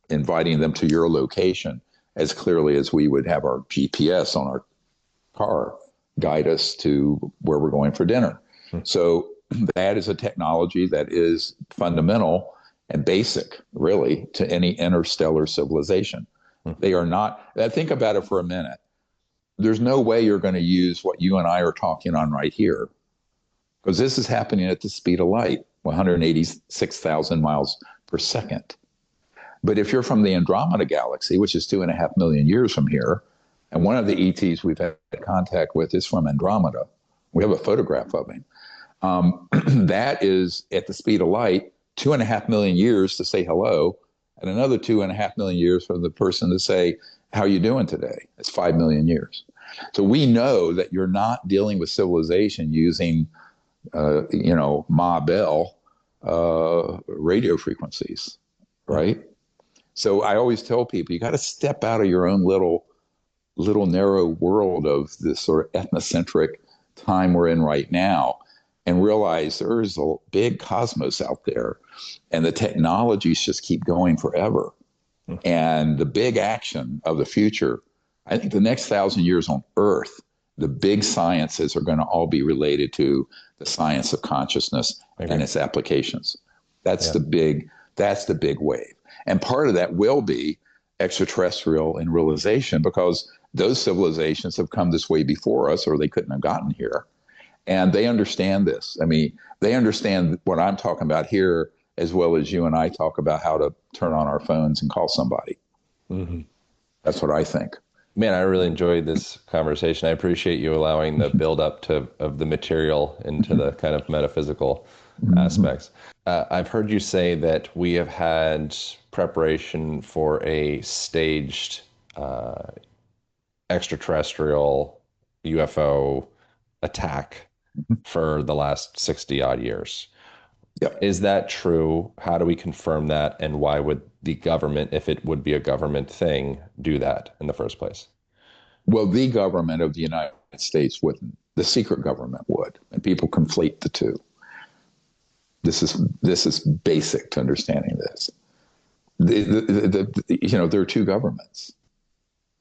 inviting them to your location, as clearly as we would have our GPS on our car guide us to where we're going for dinner. So that is a technology that is fundamental and basic, really, to any interstellar civilization. They are not, think about it for a minute. There's no way you're going to use what you and I are talking on right here, because this is happening at the speed of light, 186,000 miles per second. But if you're from the Andromeda galaxy, which is 2.5 million years from here, and one of the ETs we've had contact with is from Andromeda, we have a photograph of him. That is at the speed of light, 2.5 million years to say hello, and another 2.5 million years for the person to say, "How are you doing today?" It's 5 million years. So we know that you're not dealing with civilization using, Ma Bell radio frequencies, right? So I always tell people, you got to step out of your own little narrow world of this sort of ethnocentric time we're in right now, and realize there is a big cosmos out there, and the technologies just keep going forever. And the big action of the future I think the next 1,000 years on Earth, the big sciences are going to all be related to the science of consciousness I and agree. its applications. That's Yeah. the big, that's the big wave. And part of that will be extraterrestrial in realization because those civilizations have come this way before us or they couldn't have gotten here. And they understand this. I mean, they understand what I'm talking about here as well as you and I talk about how to turn on our phones and call somebody. Hmm. That's what I think. Man, I really enjoyed this conversation. I appreciate you allowing the build up to of the material into the kind of metaphysical aspects. I've heard you say that we have had preparation for a staged uh, extraterrestrial UFO attack for the last 60 odd years. Yep. Is that true? How do we confirm that? And why would the government, if it would be a government thing, do that in the first place? Well, the government of the United States wouldn't. The secret government would, and people conflate the two. This is basic to understanding this. There are two governments.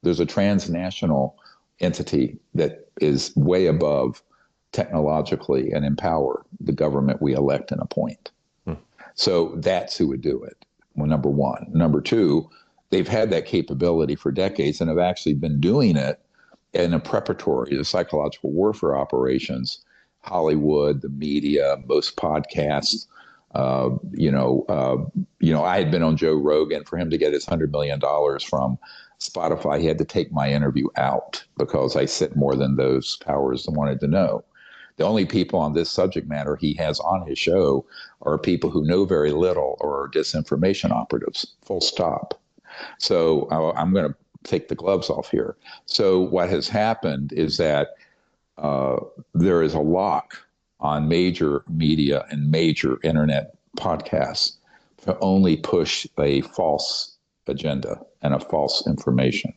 There's a transnational entity that is way above technologically and in power the government we elect and appoint. Hmm. So that's who would do it. Well, number one. Number two, they've had that capability for decades and have actually been doing it in a preparatory, the psychological warfare operations, Hollywood, the media, most podcasts. I had been on Joe Rogan. For him to get his $100 million from Spotify, he had to take my interview out because I said more than those powers wanted to know. The only people on this subject matter he has on his show are people who know very little or are disinformation operatives, full stop. So I'm going to take the gloves off here. So what has happened is that uh, there is a lock on major media and major internet podcasts to only push a false agenda and a false information.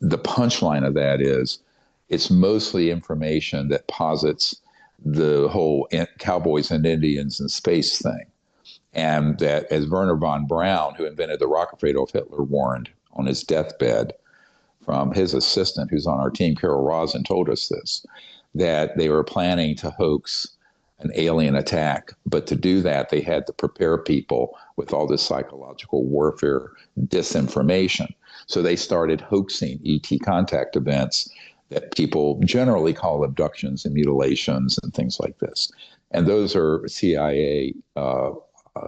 The punchline of that is it's mostly information that posits the whole cowboys and Indians and space thing. And that, as Werner von Braun, who invented the rocket afraid of Hitler, warned on his deathbed from his assistant, who's on our team, Carol Rosin, told us this, that they were planning to hoax an alien attack. But to do that, they had to prepare people with all this psychological warfare disinformation. So they started hoaxing ET contact events that people generally call abductions and mutilations and things like this. And those are CIA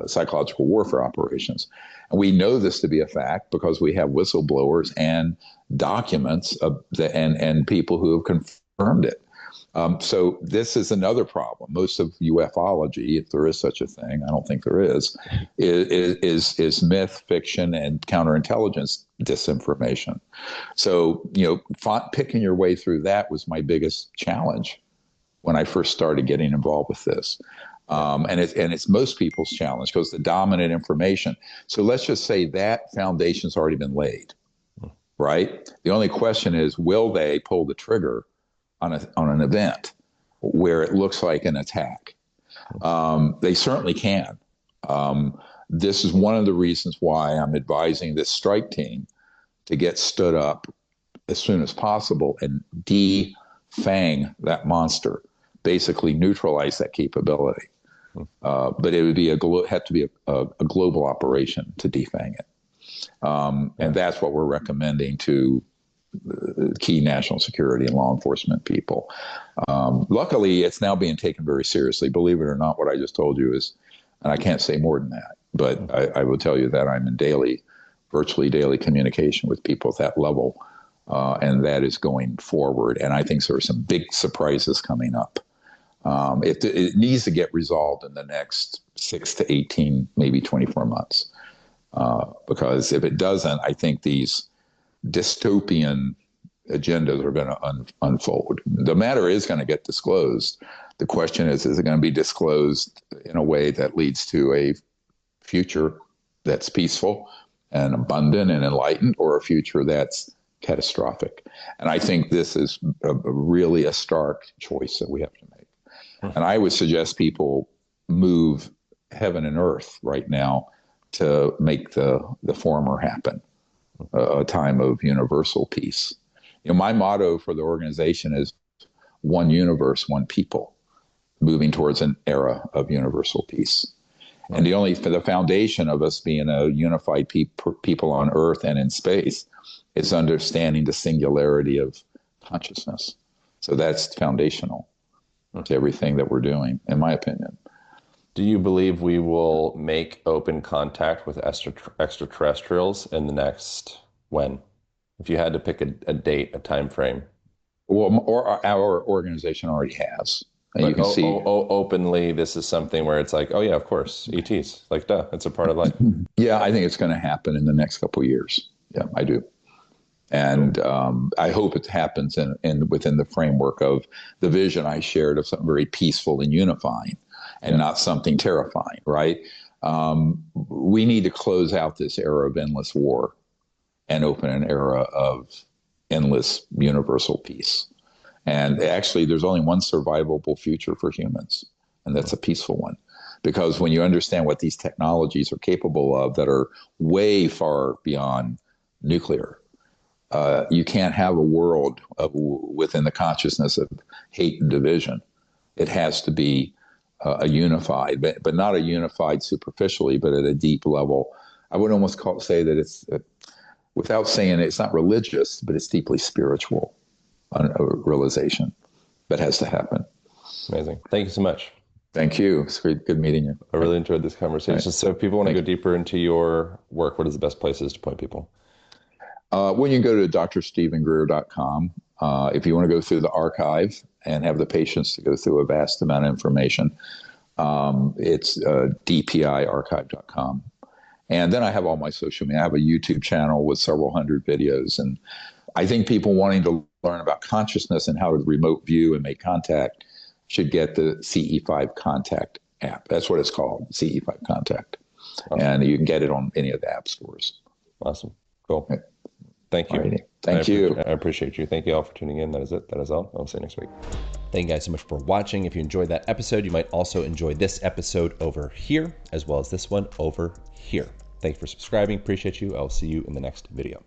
psychological warfare operations. And we know this to be a fact because we have whistleblowers and documents and people who have confirmed it. So this is another problem. Most of ufology, if there is such a thing, I don't think there is myth, fiction, and counterintelligence disinformation. So picking your way through that was my biggest challenge when I first started getting involved with this. And it's most people's challenge because the dominant information. So let's just say that foundation's already been laid, right? The only question is, will they pull the trigger on an event where it looks like an attack? They certainly can. This is one of the reasons why I'm advising this strike team to get stood up as soon as possible and defang that monster, basically neutralize that capability. But it would be have to be a global operation to defang it. And that's what we're recommending to key national security and law enforcement people. Luckily, it's now being taken very seriously. Believe it or not, what I just told you is, and I can't say more than that, but I will tell you that I'm in virtually daily communication with people at that level, and that is going forward. And I think there are some big surprises coming up. It needs to get resolved in the next 6 to 18, maybe 24 months. Because if it doesn't, I think these dystopian agendas are going to unfold. The matter is going to get disclosed. The question is it going to be disclosed in a way that leads to a future that's peaceful and abundant and enlightened, or a future that's catastrophic? And I think this is really a stark choice that we have to make. And I would suggest people move heaven and earth right now to make the former happen, a time of universal peace. My motto for the organization is one universe, one people, moving towards an era of universal peace. And Nice. the foundation of us being a unified people on Earth and in space is understanding the singularity of consciousness. So that's foundational Hmm. to everything that we're doing, in my opinion. Do you believe we will make open contact with extraterrestrials in the next when? If you had to pick a date, a time frame, Well, or our organization already has. And you but can see, openly, this is something where it's like, oh yeah, of course, ETs, like duh, it's a part of life. yeah, I think it's going to happen in the next couple of years. Yeah, I do. Cool. And I hope it happens within the framework of the vision I shared of something very peaceful and unifying and Yeah. not something terrifying, right? We need to close out this era of endless war and open an era of endless universal peace. And actually, there's only one survivable future for humans, and Hmm. that's a peaceful one. Because when you understand what these technologies are capable of that are way far beyond nuclear, you can't have a world within the consciousness of hate and division. It has to be a unified, but not a unified superficially, but at a deep level. I would almost say that it's, without saying it's not religious, but it's deeply spiritual realization that has to happen. Amazing. Thank you so much. Thank you. It's great, good meeting you. I Right. really enjoyed this Right. conversation. So if people want to Thank go you. deeper into your work, what is the best places to point people? Well, you can go to drstephengreer.com. If you want to go through the archive and have the patience to go through a vast amount of information, it's dpiarchive.com. And then I have all my social media. I have a YouTube channel with several hundred videos. And I think people wanting to learn about consciousness and how to remote view and make contact should get the CE5 Contact app. That's what it's called, CE5 Contact. Awesome. And you can get it on any of the app stores. Awesome. Cool. All Thank you. righty. Thank you. I appreciate you. Thank you all for tuning in. That is it. That is all. I'll see you next week. Thank you guys so much for watching. If you enjoyed that episode, you might also enjoy this episode over here, as well as this one over here. Thank you for subscribing. Appreciate you. I'll see you in the next video.